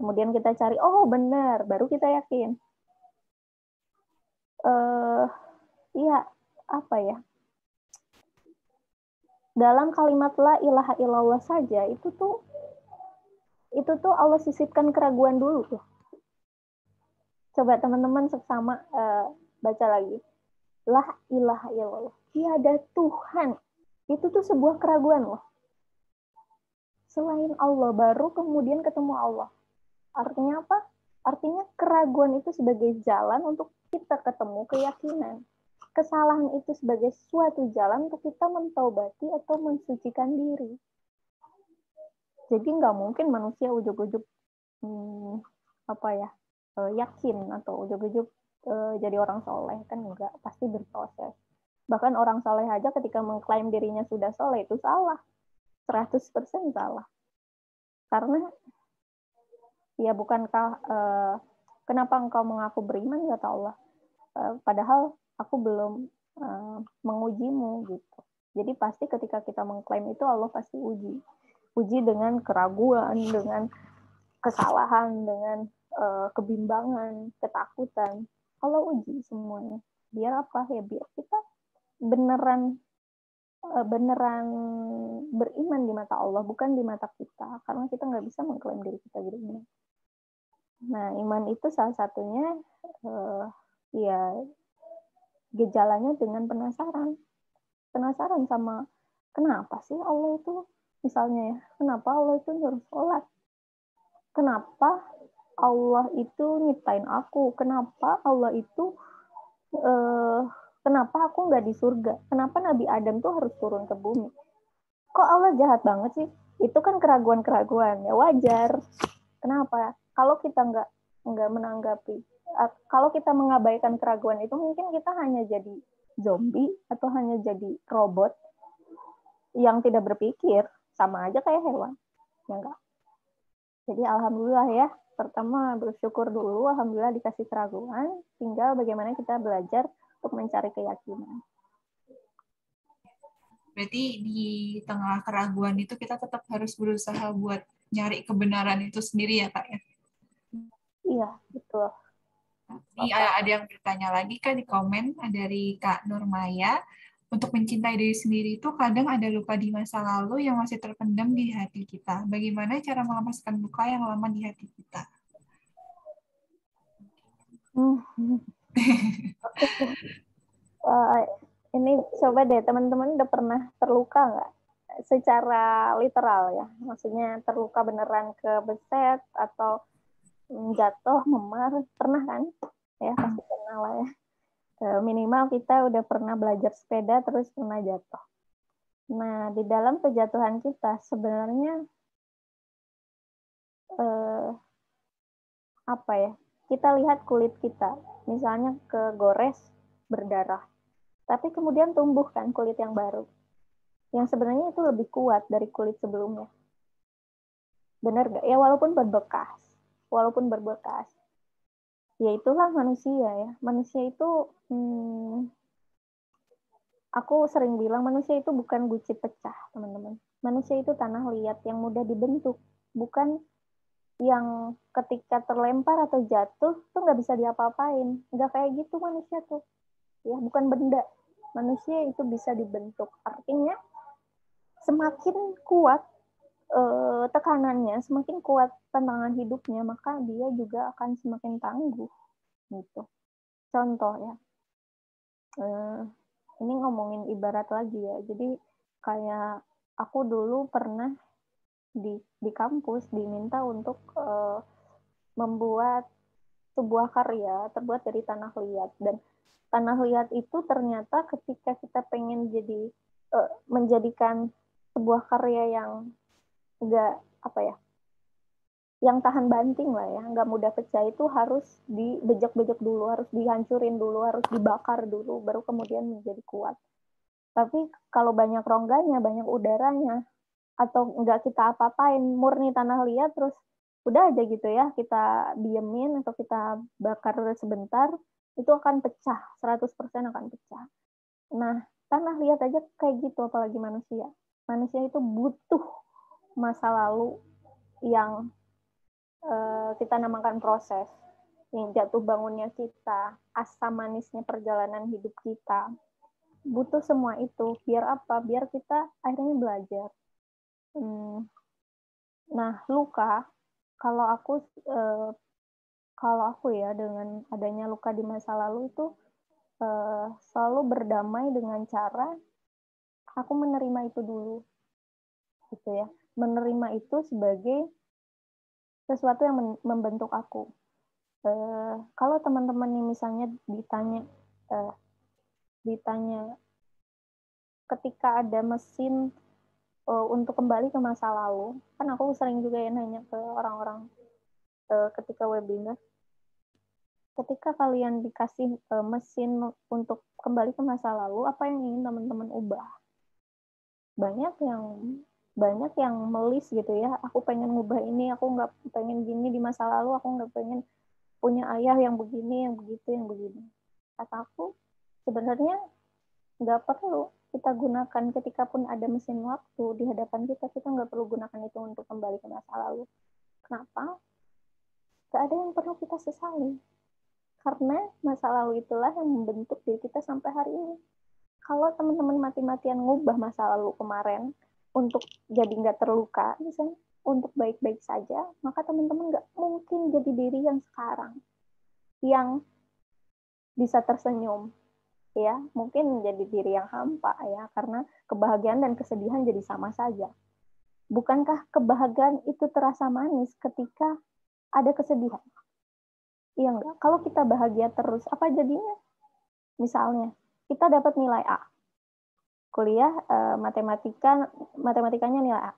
Kemudian kita cari, oh benar, baru kita yakin. Iya, apa ya? Dalam kalimat la ilaha illallah saja itu tuh Allah sisipkan keraguan dulu tuh. Coba teman-teman seksama baca lagi. La ilaha illallah. Tiada Tuhan. Itu tuh sebuah keraguan loh. Selain Allah, baru kemudian ketemu Allah. Artinya apa? Artinya keraguan itu sebagai jalan untuk kita ketemu keyakinan. Kesalahan itu sebagai suatu jalan untuk kita mentaubati atau mensucikan diri. Jadi nggak mungkin manusia ujuk-ujuk yakin atau ujuk-ujuk jadi orang soleh, kan enggak, pasti berproses. Bahkan orang soleh aja ketika mengklaim dirinya sudah soleh itu salah, 100% salah. Karena ya bukankah kenapa engkau mengaku beriman kata Allah, padahal aku belum mengujimu gitu. Jadi pasti ketika kita mengklaim itu Allah pasti uji dengan keraguan, dengan kesalahan, dengan kebimbangan, ketakutan. Allah uji semuanya. Biar apa ya? Biar kita beneran beriman di mata Allah, bukan di mata kita. Karena kita nggak bisa mengklaim diri kita benar. Nah, iman itu salah satunya ya gejalanya dengan penasaran. Penasaran sama kenapa sih Allah itu, misalnya ya, kenapa Allah itu nyuruh sholat? Kenapa Allah itu nyiptain aku? Kenapa Allah itu kenapa aku nggak di surga? Kenapa Nabi Adam tuh harus turun ke bumi? Kok Allah jahat banget sih? Itu kan keraguan-keraguan, ya wajar. Kenapa? Kalau kita nggak menanggapi, kalau kita mengabaikan keraguan itu, mungkin kita hanya jadi zombie atau hanya jadi robot yang tidak berpikir, sama aja kayak hewan, ya enggak? Jadi alhamdulillah ya, pertama bersyukur dulu, alhamdulillah dikasih keraguan, tinggal bagaimana kita belajar untuk mencari keyakinan. Berarti di tengah keraguan itu kita tetap harus berusaha buat nyari kebenaran itu sendiri ya Kak ya? Iya, betul. Ini ada yang bertanya lagi Kak di komen dari Kak Nurmaya. Untuk mencintai diri sendiri itu kadang ada luka di masa lalu yang masih terpendam di hati kita. Bagaimana cara melepaskan luka yang lama di hati kita? Ini coba deh teman-teman udah pernah terluka nggak? Secara literal ya, maksudnya terluka beneran kebeset atau jatuh, memar, pernah kan? Ya pasti pernah lah ya. Minimal kita udah pernah belajar sepeda terus pernah jatuh. Nah, di dalam kejatuhan kita sebenarnya apa ya? Kita lihat kulit kita, misalnya kegores, berdarah. Tapi kemudian tumbuh kan kulit yang baru, yang sebenarnya itu lebih kuat dari kulit sebelumnya. Benar nggak? Ya walaupun berbekas. Ya itulah manusia ya. Manusia itu, aku sering bilang manusia itu bukan guci pecah, teman-teman. Manusia itu tanah liat yang mudah dibentuk, bukan yang ketika terlempar atau jatuh tuh nggak bisa diapa-apain. Nggak kayak gitu manusia tuh. Ya, bukan benda. Manusia itu bisa dibentuk. Artinya semakin kuat tekanannya, semakin kuat tantangan hidupnya, maka dia juga akan semakin tangguh. Gitu. Contoh ya, ini ngomongin ibarat lagi ya. Jadi kayak aku dulu pernah di kampus diminta untuk membuat sebuah karya terbuat dari tanah liat, dan tanah liat itu ternyata ketika kita pengen menjadikan sebuah karya yang enggak yang tahan banting lah ya, nggak mudah pecah, itu harus dibejek-bejek dulu, harus dihancurin dulu, harus dibakar dulu, baru kemudian menjadi kuat. Tapi kalau banyak rongganya, banyak udaranya, atau nggak kita apa-apain, murni tanah liat, terus udah aja gitu ya, kita diemin atau kita bakar sebentar, itu akan pecah, 100% akan pecah. Nah, tanah liat aja kayak gitu, apalagi manusia. Manusia itu butuh masa lalu yang kita namakan proses, yang jatuh bangunnya kita, asam manisnya perjalanan hidup kita, butuh semua itu. Biar apa? Biar kita akhirnya belajar. Nah, luka, kalau aku ya, dengan adanya luka di masa lalu itu selalu berdamai dengan cara aku menerima itu dulu, gitu ya. Menerima itu sebagai sesuatu yang membentuk aku. Kalau teman-teman nih misalnya ditanya ketika ada mesin untuk kembali ke masa lalu, kan aku sering juga ya nanya ke orang-orang ketika webinar, ketika kalian dikasih mesin untuk kembali ke masa lalu, apa yang ingin teman-teman ubah? Banyak yang melis gitu ya, aku pengen ngubah ini, aku nggak pengen gini di masa lalu, aku nggak pengen punya ayah yang begini, yang begitu, yang begini. Kata aku, sebenarnya nggak perlu kita gunakan ketika pun ada mesin waktu di hadapan kita nggak perlu gunakan itu untuk kembali ke masa lalu. Kenapa? Nggak ada yang perlu kita sesali. Karena masa lalu itulah yang membentuk diri kita sampai hari ini. Kalau teman-teman mati-matian ngubah masa lalu kemarin untuk jadi nggak terluka, misalnya untuk baik-baik saja, maka teman-teman nggak mungkin jadi diri yang sekarang, yang bisa tersenyum, ya mungkin menjadi diri yang hampa ya, karena kebahagiaan dan kesedihan jadi sama saja. Bukankah kebahagiaan itu terasa manis ketika ada kesedihan? Iya enggak? Kalau kita bahagia terus, apa jadinya? Misalnya, kita dapat nilai A. Kuliah matematikanya nilai A.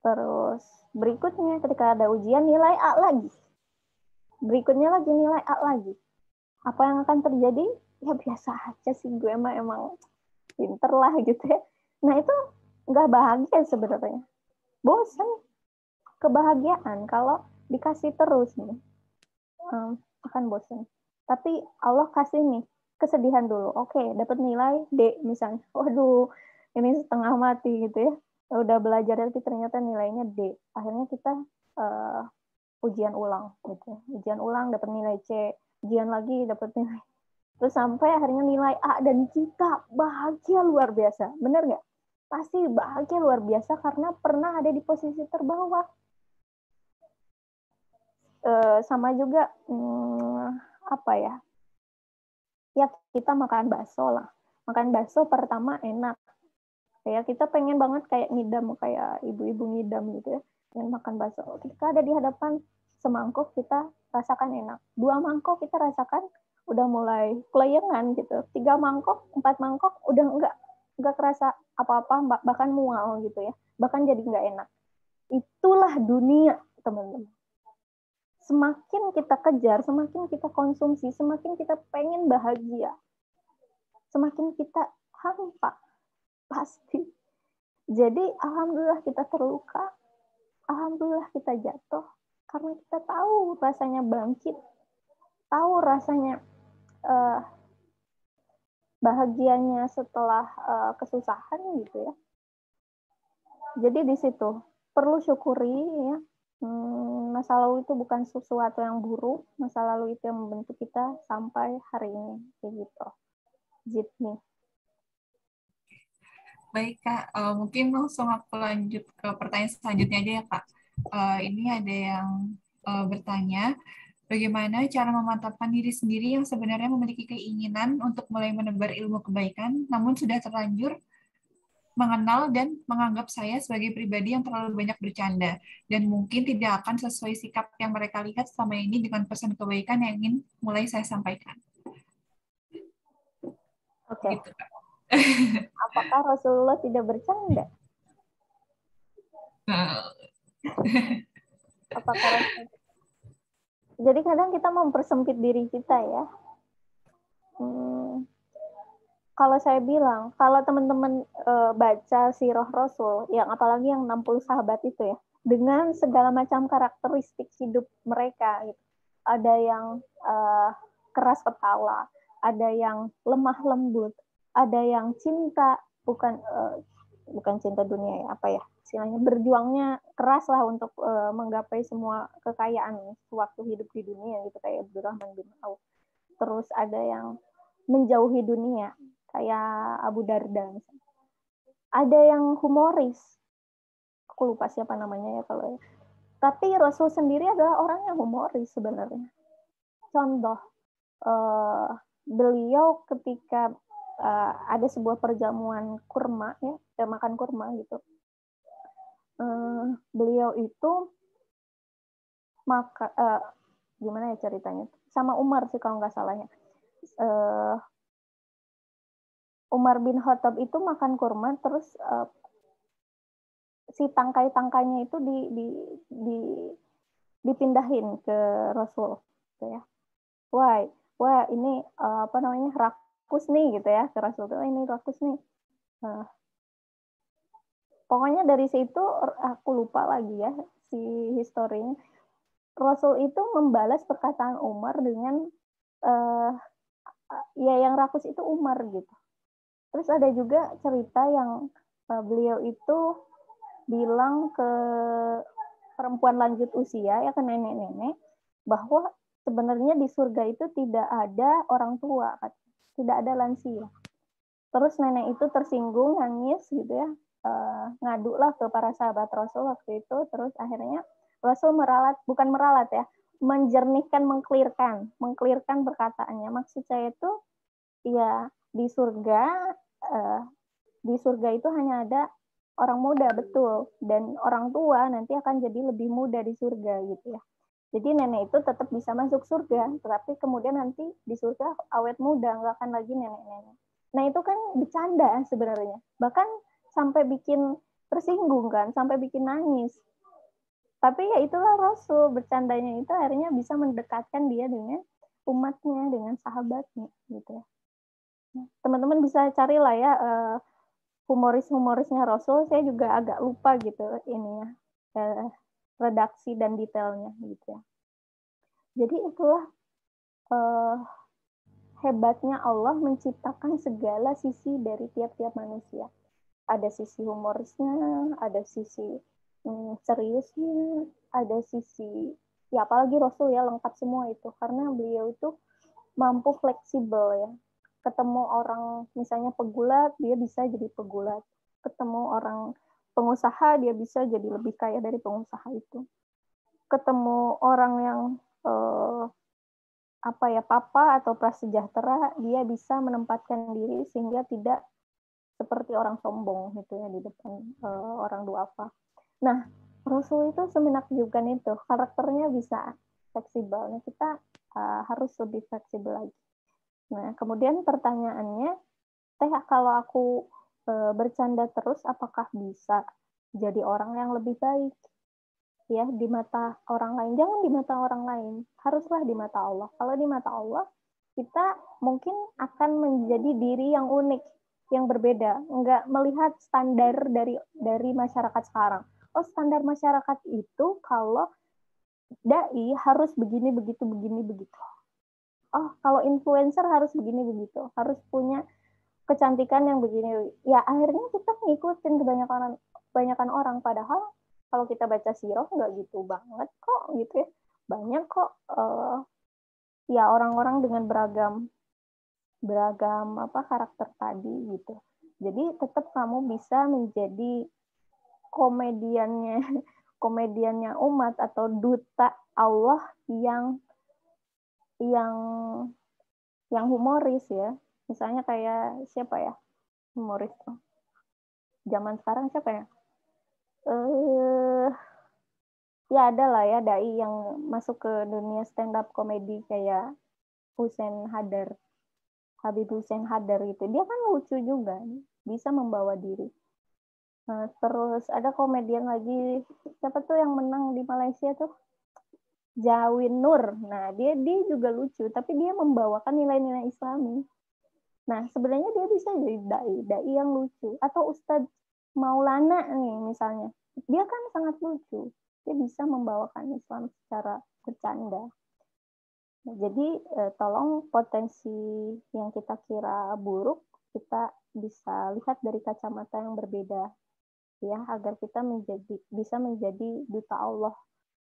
Terus berikutnya ketika ada ujian nilai A lagi. Berikutnya lagi nilai A lagi. Apa yang akan terjadi? Ya biasa aja sih, gue emang pinter lah gitu ya. Nah itu nggak bahagia sebenarnya. Bosan. Kebahagiaan kalau dikasih terus nih akan bosan. Tapi Allah kasih nih kesedihan dulu. Oke, dapat nilai D misalnya. Waduh, ini setengah mati gitu ya. Udah belajar tapi ternyata nilainya D. Akhirnya kita ujian ulang gitu. Ujian ulang dapat nilai C, ujian lagi dapat nilai. Terus sampai akhirnya nilai A, dan kita bahagia luar biasa. Bener nggak? Pasti bahagia luar biasa karena pernah ada di posisi terbawah. Sama juga apa ya? Ya kita makan bakso lah. Makan bakso pertama enak. Ya kita pengen banget kayak ngidam, kayak ibu-ibu ngidam gitu ya. Pengen makan bakso. Ketika ada di hadapan semangkuk kita rasakan enak. 2 mangkok kita rasakan udah mulai kelayangan gitu. 3 mangkok, 4 mangkok udah enggak kerasa apa-apa, bahkan mual gitu ya. Bahkan jadi enggak enak. Itulah dunia, teman-teman. Semakin kita kejar, semakin kita konsumsi, semakin kita pengen bahagia. semakin kita hampa pasti. Jadi alhamdulillah kita terluka, alhamdulillah kita jatuh, karena kita tahu rasanya bangkit, tahu rasanya bahagianya setelah kesusahan gitu ya. Jadi di situ perlu syukuri ya. Masa lalu itu bukan sesuatu yang buruk, masa lalu itu yang membentuk kita sampai hari ini kayak gitu. Jitni. Baik Kak, mungkin langsung aku lanjut ke pertanyaan selanjutnya aja ya Kak. Ini ada yang bertanya, bagaimana cara memantapkan diri sendiri yang sebenarnya memiliki keinginan untuk mulai menebar ilmu kebaikan, namun sudah terlanjur mengenal dan menganggap saya sebagai pribadi yang terlalu banyak bercanda dan mungkin tidak akan sesuai sikap yang mereka lihat selama ini dengan pesan kebaikan yang ingin mulai saya sampaikan. Oke. Gitu, Kak. Apakah Rasulullah tidak bercanda? Apakah Rasulullah... Jadi kadang kita mempersempit diri kita ya. Kalau saya bilang, kalau teman-teman baca sirah Rasul, yang apalagi yang 60 sahabat itu ya, dengan segala macam karakteristik hidup mereka, gitu. Ada yang keras kepala, ada yang lemah lembut, ada yang cinta, bukan cinta dunia ya, apa ya, istilahnya berjuangnya keras lah untuk menggapai semua kekayaan waktu hidup di dunia, gitu kayak Abdurrahman bin Auf. Terus ada yang menjauhi dunia, kayak Abu Darda misalnya. Ada yang humoris, aku lupa siapa namanya ya kalau ya. Tapi Rasul sendiri adalah orang yang humoris sebenarnya. Contoh, beliau ketika ada sebuah perjamuan kurma ya, makan kurma gitu. Beliau itu gimana ya ceritanya? Sama Umar sih kalau nggak salahnya. Umar bin Khattab itu makan kurma, terus si tangkai-tangkainya itu dipindahin ke Rasul, gitu ya. Wah ini apa namanya rakus nih gitu ya ke Rasul. Ini rakus nih. Pokoknya dari situ aku lupa lagi ya si historinya. Rasul itu membalas perkataan Umar dengan ya yang rakus itu Umar gitu. Terus ada juga cerita yang beliau itu bilang ke perempuan lanjut usia ya, ke nenek-nenek, bahwa sebenarnya di surga itu tidak ada orang tua, tidak ada lansia. Terus nenek itu tersinggung, nangis gitu ya, ngadu lah ke para sahabat Rasul waktu itu. Terus akhirnya Rasul bukan meralat ya, menjernihkan, mengklirkan perkataannya. Maksud saya itu ya di surga itu hanya ada orang muda, betul, dan orang tua nanti akan jadi lebih muda di surga gitu ya. Jadi nenek itu tetap bisa masuk surga, tetapi kemudian nanti di surga awet muda, nggak akan lagi nenek-nenek. Nah itu kan bercanda sebenarnya, bahkan sampai bikin tersinggung kan, sampai bikin nangis. Tapi ya itulah Rasul, bercandanya itu akhirnya bisa mendekatkan dia dengan umatnya, dengan sahabatnya gitu ya. Teman-teman bisa carilah ya humorisnya Rasul. Saya juga agak lupa gitu ini ya, redaksi dan detailnya gitu ya. Jadi itulah hebatnya Allah menciptakan segala sisi dari tiap-tiap manusia. Ada sisi humorisnya, ada sisi seriusnya, ada sisi ya apalagi Rasul ya, lengkap semua itu karena beliau itu mampu fleksibel ya. Ketemu orang misalnya pegulat, dia bisa jadi pegulat. Ketemu orang pengusaha, dia bisa jadi lebih kaya dari pengusaha itu. Ketemu orang yang papa atau prasejahtera, dia bisa menempatkan diri sehingga tidak seperti orang sombong gitu ya di depan orang duafa. Nah, Rasul itu semenakjubkan itu, karakternya bisa fleksibel. Nah, kita harus lebih fleksibel lagi. Nah, kemudian pertanyaannya, kalau aku bercanda terus, apakah bisa jadi orang yang lebih baik? Ya, di mata orang lain. Jangan di mata orang lain. Haruslah di mata Allah. Kalau di mata Allah, kita mungkin akan menjadi diri yang unik, yang berbeda, nggak melihat standar dari masyarakat sekarang. Oh, standar masyarakat itu kalau dai harus begini begitu begini begitu. Oh, kalau influencer harus begini begitu, harus punya kecantikan yang begini. Ya akhirnya kita ngikutin kebanyakan orang, padahal kalau kita baca sirah nggak gitu banget kok gitu ya. Banyak kok ya orang-orang dengan beragam apa karakter tadi gitu. Jadi tetap kamu bisa menjadi komediannya umat atau duta Allah yang humoris ya. Misalnya kayak siapa ya humoris tuh? Zaman sekarang siapa ya? Ya ada lah ya dai yang masuk ke dunia stand up komedi kayak Habib Hussein Hadar gitu. Dia kan lucu juga, bisa membawa diri. Terus ada komedian lagi, siapa tuh yang menang di Malaysia tuh? Jawin Nur. Nah, dia juga lucu, tapi dia membawakan nilai-nilai Islami. Nah, sebenarnya dia bisa jadi dai yang lucu. Atau Ustadz Maulana nih misalnya. Dia kan sangat lucu. Dia bisa membawakan Islam secara bercanda. Nah, jadi tolong potensi yang kita kira buruk, kita bisa lihat dari kacamata yang berbeda. Ya, agar kita bisa menjadi duta Allah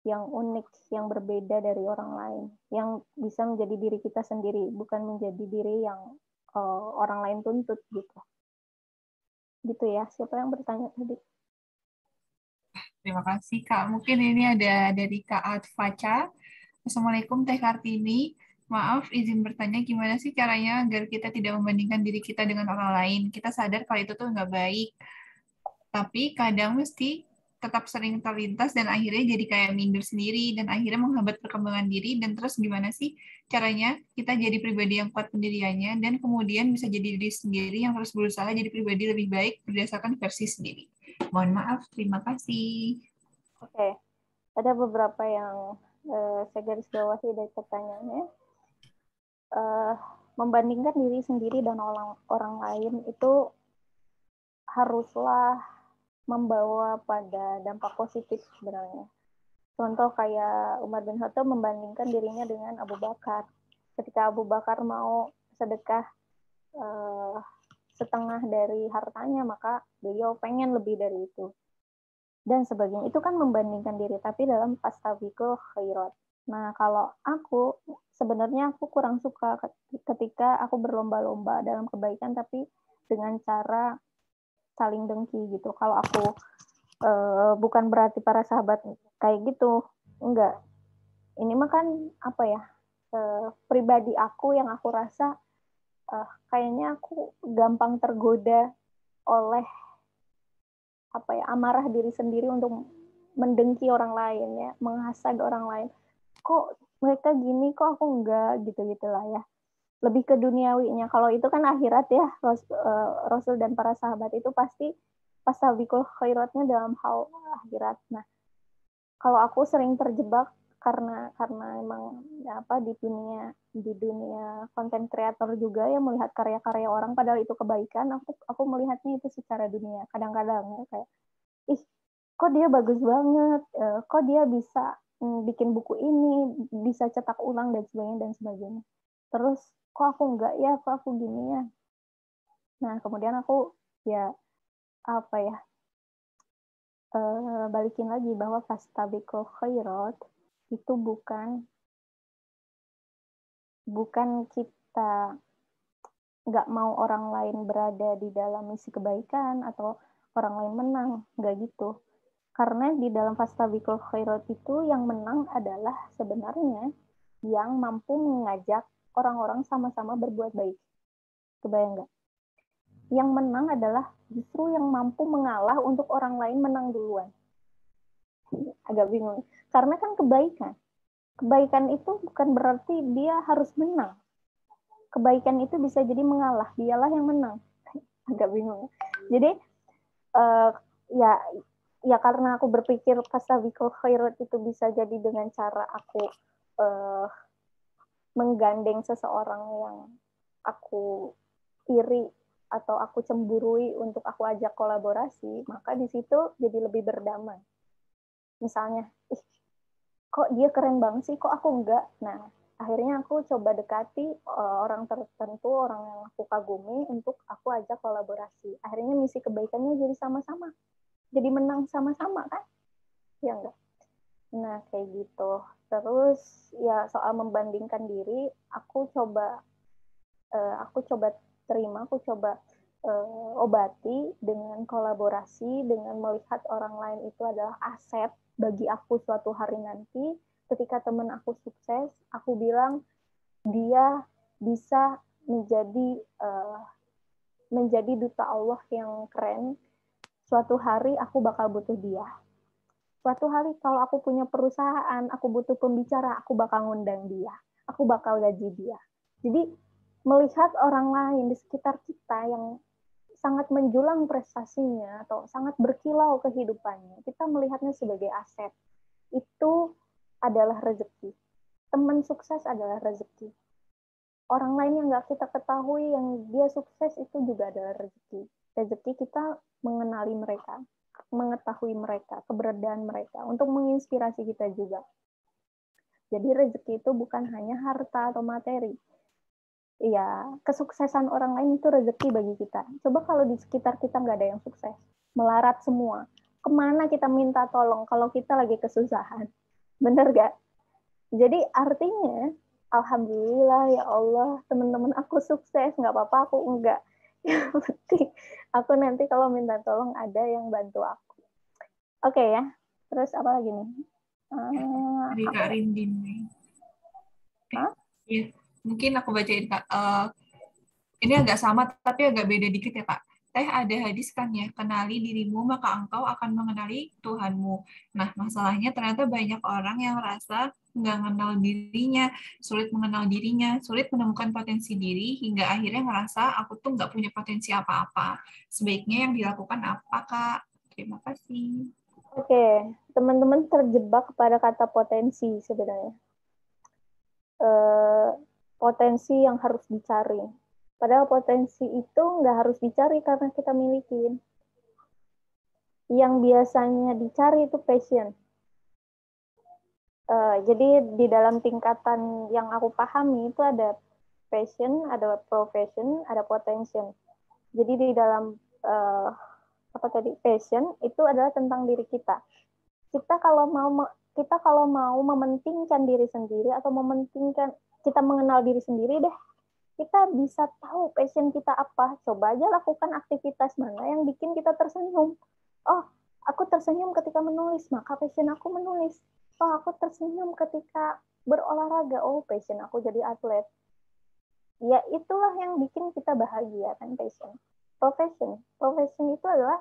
yang unik, yang berbeda dari orang lain, yang bisa menjadi diri kita sendiri, bukan menjadi diri yang orang lain tuntut gitu. Gitu ya. Siapa yang bertanya tadi? Terima kasih, Kak. Mungkin ini ada dari Kak Atfaca. Assalamualaikum, Teh Kartini. Maaf, izin bertanya, gimana sih caranya agar kita tidak membandingkan diri kita dengan orang lain? Kita sadar kalau itu tuh nggak baik, tapi kadang mesti tetap sering terlintas dan akhirnya jadi kayak minder sendiri dan akhirnya menghambat perkembangan diri. Dan terus gimana sih caranya kita jadi pribadi yang kuat pendiriannya dan kemudian bisa jadi diri sendiri yang terus berusaha jadi pribadi lebih baik berdasarkan versi sendiri. Mohon maaf, terima kasih. Oke. Ada beberapa yang saya garis bawahi dari pertanyaannya. Membandingkan diri sendiri dan orang lain itu haruslah membawa pada dampak positif sebenarnya. Contoh kayak Umar bin Khattab membandingkan dirinya dengan Abu Bakar. Ketika Abu Bakar mau sedekah setengah dari hartanya, maka beliau pengen lebih dari itu. Dan sebagainya. Itu kan membandingkan diri, tapi dalam fastabiqul khairat. Nah, kalau aku, sebenarnya aku kurang suka ketika aku berlomba-lomba dalam kebaikan, tapi dengan cara saling dengki gitu. Kalau aku bukan berarti para sahabat kayak gitu, enggak. Ini mah kan apa ya, pribadi aku yang aku rasa kayaknya aku gampang tergoda oleh apa ya, amarah diri sendiri untuk mendengki orang lain ya, menghasad orang lain. Kok mereka gini, kok aku enggak, gitu-gitulah ya. Lebih ke duniawinya. Kalau itu kan akhirat ya, Rasul dan para sahabat itu pasti fastabiqul khairatnya dalam hal akhirat. Nah, kalau aku sering terjebak karena emang ya apa di dunia konten kreator juga ya, melihat karya-karya orang padahal itu kebaikan, aku melihatnya itu secara dunia. Kadang-kadang ya kayak ih, kok dia bagus banget, kok dia bisa bikin buku ini, bisa cetak ulang dan sebagainya. Terus kok aku enggak ya, kok aku gini ya. Nah, kemudian aku ya apa ya, balikin lagi bahwa fastabiqul khairat itu bukan kita nggak mau orang lain berada di dalam misi kebaikan atau orang lain menang, nggak gitu. Karena di dalam fastabiqul khairat itu yang menang adalah sebenarnya yang mampu mengajak orang-orang sama-sama berbuat baik. Kebayang nggak? Yang menang adalah justru yang mampu mengalah untuk orang lain menang duluan. Agak bingung. Karena kan kebaikan itu bukan berarti dia harus menang. Kebaikan itu bisa jadi mengalah, dialah yang menang. Agak bingung. Jadi ya karena aku berpikir fastabiqul khairat itu bisa jadi dengan cara aku menggandeng seseorang yang aku iri atau aku cemburui untuk aku ajak kolaborasi, maka di situ jadi lebih berdamai. Misalnya, kok dia keren banget sih, kok aku enggak? Nah, akhirnya aku coba dekati orang tertentu, orang yang aku kagumi untuk aku ajak kolaborasi. Akhirnya misi kebaikannya jadi sama-sama. Jadi menang sama-sama kan? Ya enggak? Nah, kayak gitu. Terus ya soal membandingkan diri, aku coba terima, aku coba obati dengan kolaborasi, dengan melihat orang lain itu adalah aset bagi aku suatu hari nanti. Ketika teman aku sukses, aku bilang dia bisa menjadi duta Allah yang keren. Suatu hari aku bakal butuh dia. Suatu hari kalau aku punya perusahaan, aku butuh pembicara, aku bakal ngundang dia. Aku bakal gaji dia. Jadi melihat orang lain di sekitar kita yang sangat menjulang prestasinya atau sangat berkilau kehidupannya, kita melihatnya sebagai aset. Itu adalah rezeki. Teman sukses adalah rezeki. Orang lain yang nggak kita ketahui yang dia sukses itu juga adalah rezeki. Rezeki kita mengenali mereka, mengetahui mereka, keberadaan mereka, untuk menginspirasi kita juga. Jadi rezeki itu bukan hanya harta atau materi. Ya, kesuksesan orang lain itu rezeki bagi kita. Coba kalau di sekitar kita nggak ada yang sukses, melarat semua, kemana kita minta tolong kalau kita lagi kesusahan? Bener gak? Jadi artinya, alhamdulillah ya Allah, teman-teman aku sukses, nggak apa-apa aku enggak. Yang penting aku nanti kalau minta tolong ada yang bantu aku. Oke ya, terus apa lagi nih? Dari Kak Rindin. Ya, mungkin aku bacain Kak. Ini agak sama tapi agak beda dikit ya Kak. Teh ada hadis kan ya, kenali dirimu maka engkau akan mengenali Tuhanmu. Nah, masalahnya ternyata banyak orang yang merasa nggak mengenal dirinya, sulit mengenal dirinya, sulit menemukan potensi diri, hingga akhirnya merasa aku tuh nggak punya potensi apa-apa. Sebaiknya yang dilakukan apa, Kak? Terima kasih. Oke, teman-teman terjebak pada kata potensi sebenarnya. Potensi yang harus dicari. Padahal potensi itu nggak harus dicari karena kita miliki. Yang biasanya dicari itu passion. Jadi di dalam tingkatan yang aku pahami itu ada passion, ada profession, ada potential. Jadi di dalam passion itu adalah tentang diri kita. Kita kalau mau mementingkan diri sendiri atau kita mengenal diri sendiri deh, kita bisa tahu passion kita apa. Coba aja lakukan aktivitas mana yang bikin kita tersenyum. Oh, aku tersenyum ketika menulis, maka passion aku menulis. Oh, aku tersenyum ketika berolahraga. Oh, passion aku jadi atlet. Ya, itulah yang bikin kita bahagia kan, passion. Profession itu adalah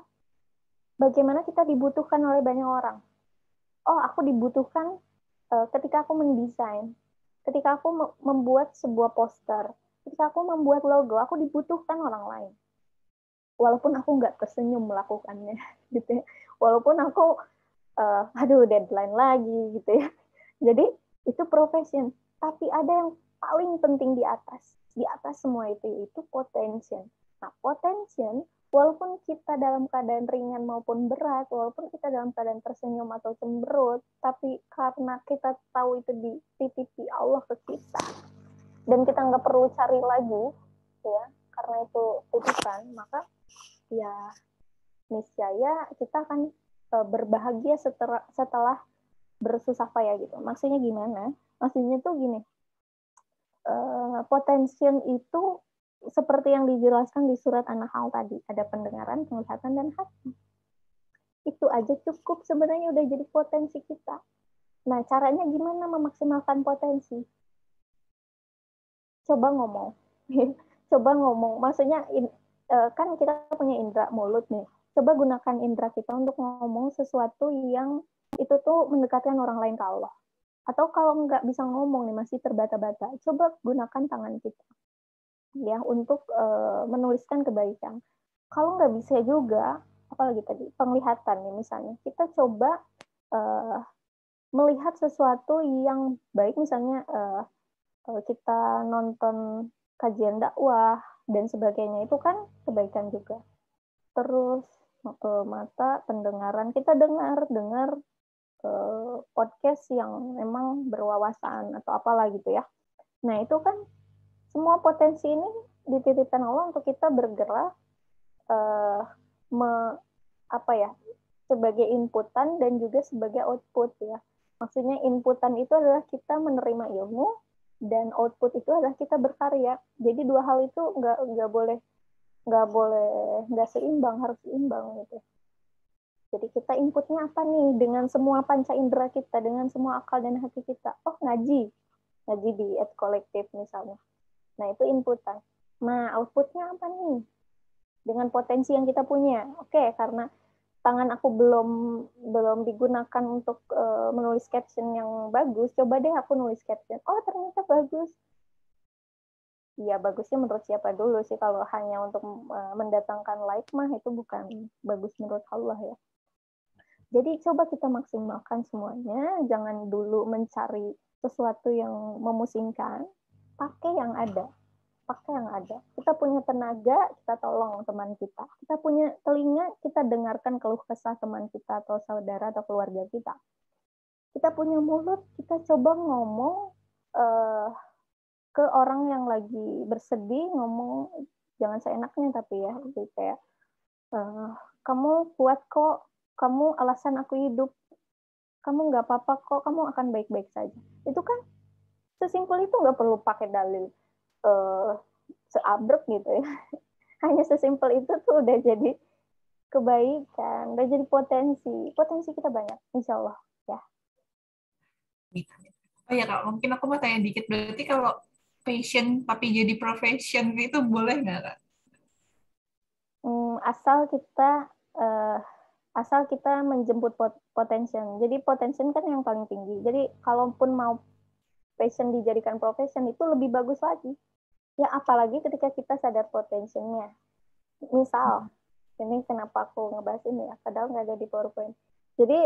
bagaimana kita dibutuhkan oleh banyak orang. Oh, aku dibutuhkan ketika aku mendesain, ketika aku membuat sebuah poster, ketika aku membuat logo, aku dibutuhkan orang lain. Walaupun aku nggak tersenyum melakukannya, gitu ya. Walaupun aku aduh deadline lagi gitu ya. Jadi itu profession, tapi ada yang paling penting di atas semua itu yaitu potential. Nah, potential walaupun kita dalam keadaan ringan maupun berat, walaupun kita dalam keadaan tersenyum atau cemberut, tapi karena kita tahu itu dititipi Allah ke kita dan kita nggak perlu cari lagi, ya, karena itu titipan, maka ya niscaya kita akan berbahagia setelah bersusah payah gitu. Maksudnya gimana? Maksudnya tuh gini, potensial itu seperti yang dijelaskan di surat An-Nahl tadi, ada pendengaran, penglihatan, dan hati. Itu aja cukup sebenarnya udah jadi potensi kita. Nah, caranya gimana memaksimalkan potensi? Coba ngomong. Coba ngomong. Maksudnya kan kita punya indera mulut nih. Coba gunakan indera kita untuk ngomong sesuatu yang itu tuh mendekatkan orang lain ke Allah. Atau kalau nggak bisa ngomong nih, masih terbata-bata, coba gunakan tangan kita ya untuk menuliskan kebaikan. Kalau nggak bisa juga, apalagi tadi penglihatan nih misalnya, kita coba melihat sesuatu yang baik, misalnya kita nonton kajian dakwah dan sebagainya, itu kan kebaikan juga. Terus mata pendengaran, kita dengar podcast yang memang berwawasan atau apalah gitu ya. Nah itu kan semua potensi ini dititipkan Allah untuk kita bergerak sebagai inputan dan juga sebagai output ya. Maksudnya inputan itu adalah kita menerima ilmu dan output itu adalah kita berkarya. Jadi dua hal itu nggak seimbang, harus seimbang gitu. Jadi kita inputnya apa nih dengan semua panca indera kita, dengan semua akal dan hati kita. Oh ngaji di ed kolektif misalnya. Nah itu inputan. Nah outputnya apa nih? Dengan potensi yang kita punya. Oke, karena tangan aku belum digunakan untuk menulis caption yang bagus, coba deh aku nulis caption. Oh ternyata bagus. Ya bagusnya menurut siapa dulu sih, kalau hanya untuk mendatangkan like mah itu bukan bagus menurut Allah ya. Jadi coba kita maksimalkan semuanya, jangan dulu mencari sesuatu yang memusingkan, pakai yang ada. Kita punya tenaga, kita tolong teman kita. Kita punya telinga, kita dengarkan keluh kesah teman kita atau saudara atau keluarga kita. Kita punya mulut, kita coba ngomong ke orang yang lagi bersedih, ngomong jangan seenaknya tapi ya, jadi kayak kamu kuat kok, kamu alasan aku hidup, kamu nggak apa-apa kok, kamu akan baik-baik saja. Itu kan sesimpel itu, nggak perlu pakai dalil seabrek gitu ya. Hanya sesimpel itu tuh udah jadi kebaikan, udah jadi potensi kita banyak, insya Allah ya. Oh ya Kak, mungkin aku mau tanya dikit, berarti kalau passion tapi jadi profession itu boleh nggak Kak? Asal kita menjemput potential. Jadi potential kan yang paling tinggi. Jadi kalaupun mau passion dijadikan profession itu lebih bagus lagi. Ya apalagi ketika kita sadar potensinya. Misal, ini kenapa aku ngebahas ini ya, padahal nggak ada di PowerPoint. Jadi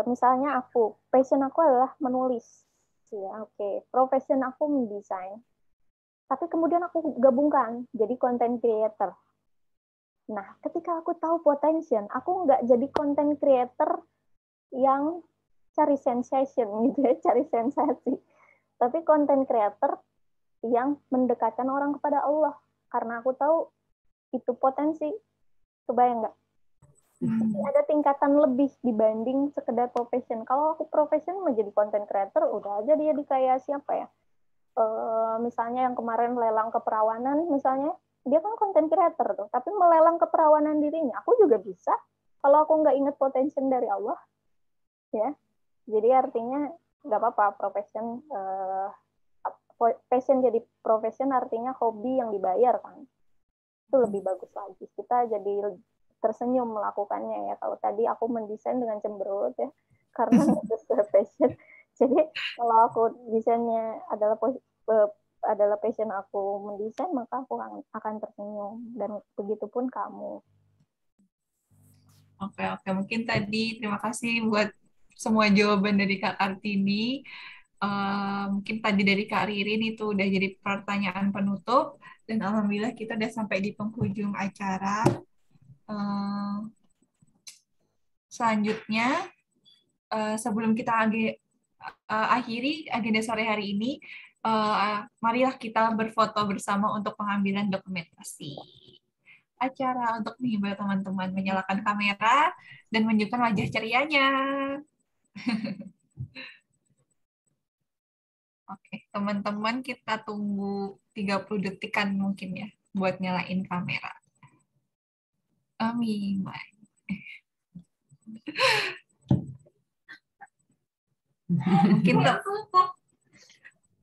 misalnya passion aku adalah menulis. Ya, oke. Profession aku mendesain. Tapi kemudian aku gabungkan jadi content creator. Nah, ketika aku tahu potential, aku nggak jadi content creator yang cari sensation gitu ya, cari sensasi. Tapi content creator yang mendekatkan orang kepada Allah. Karena aku tahu itu potensi. Kebayang nggak? Ada tingkatan lebih dibanding sekedar profession. Kalau aku profession menjadi content creator, udah aja dia kayak siapa ya? Misalnya yang kemarin lelang keperawanan, misalnya, dia kan content creator tuh, tapi melelang keperawanan dirinya. Aku juga bisa, kalau aku nggak inget potensi dari Allah, ya. Jadi artinya nggak apa-apa profession, passion jadi profession artinya hobi yang dibayar kan. Itu lebih bagus lagi. Kita jadi tersenyum melakukannya ya. Kalau tadi aku mendesain dengan cemberut ya, karena sesuai passion. Jadi kalau aku desainnya adalah passion aku mendesain, maka aku akan tersenyum, dan begitupun kamu. Oke, mungkin tadi terima kasih buat semua jawaban dari Kak Kartini. Mungkin tadi dari Kak Ririn itu udah jadi pertanyaan penutup, dan alhamdulillah kita udah sampai di penghujung acara. Selanjutnya, sebelum kita akhiri agenda sore hari ini, marilah kita berfoto bersama untuk pengambilan dokumentasi acara untuk menghibur teman-teman, menyalakan kamera dan menunjukkan wajah cerianya. Oke, teman-teman, kita tunggu 30 detikan mungkin ya buat nyalain kamera. Amin.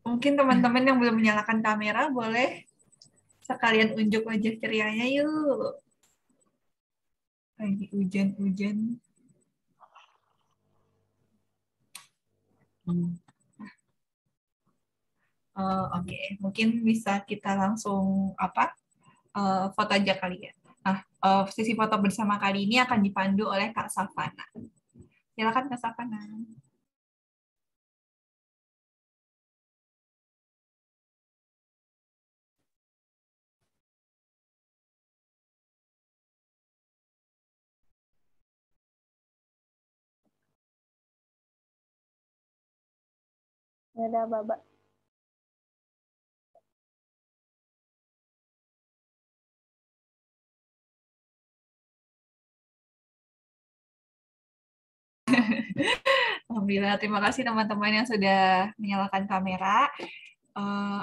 Mungkin teman-teman yang belum menyalakan kamera boleh sekalian unjuk wajah cerianya yuk. Lagi hujan-hujan. Oke. Mungkin bisa kita langsung foto aja kali ya. Nah, sesi foto bersama kali ini akan dipandu oleh Kak Safana. Silakan Kak Safana. Ya udah, Baba. Alhamdulillah, terima kasih teman-teman yang sudah menyalakan kamera.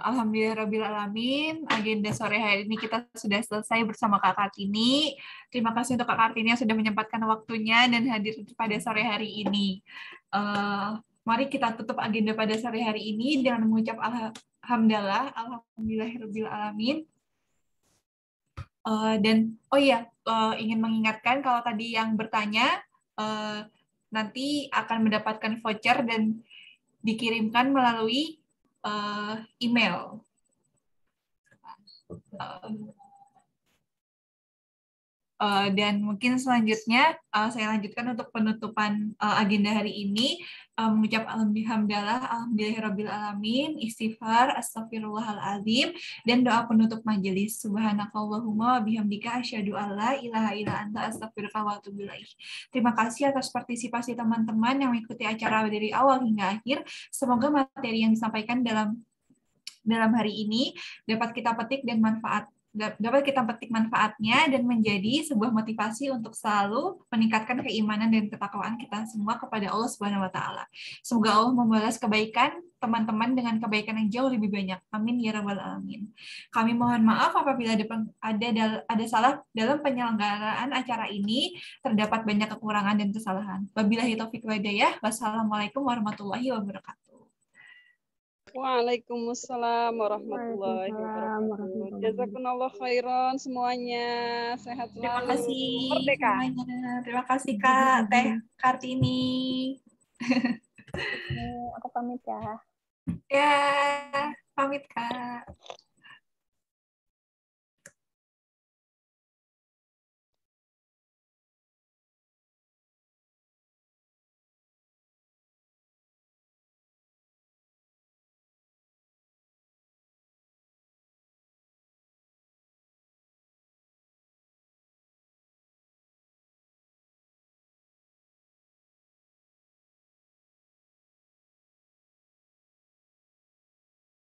Alhamdulillahirrabbilalamin, agenda sore hari ini kita sudah selesai bersama Kak Kartini. Terima kasih untuk Kak Kartini yang sudah menyempatkan waktunya dan hadir pada sore hari ini. Mari kita tutup agenda pada sore hari ini dengan mengucap alhamdulillahirabbilalamin. Dan ingin mengingatkan kalau tadi yang bertanya nanti akan mendapatkan voucher dan dikirimkan melalui email. Dan mungkin selanjutnya saya lanjutkan untuk penutupan agenda hari ini, mengucap alhamdulillahirabbilalamin, istighfar, astagfirullahaladzim, dan doa penutup majelis. Subhanakallahumma wa bihamdika asyhadu an la ilaha illa anta astaghfiruka wa atubu ilaik. Terima kasih atas partisipasi teman-teman yang mengikuti acara dari awal hingga akhir. Semoga materi yang disampaikan dalam hari ini dapat kita petik manfaatnya dan menjadi sebuah motivasi untuk selalu meningkatkan keimanan dan ketakwaan kita semua kepada Allah Subhanahu wa taala. Semoga Allah membalas kebaikan teman-teman dengan kebaikan yang jauh lebih banyak. Amin ya rabbal alamin. Kami mohon maaf apabila ada salah dalam penyelenggaraan acara ini, terdapat banyak kekurangan dan kesalahan. Wabillahi taufiq wal hidayah. Wassalamualaikum warahmatullahi wabarakatuh. Waalaikumsalam warahmatullahi wabarakatuh. Jazakumullah khairan semuanya. Sehat selalu. Terima kasih Merdeka. semuanya. Terima kasih Kak Teh Kartini. Aku pamit ya. Ya, pamit Kak.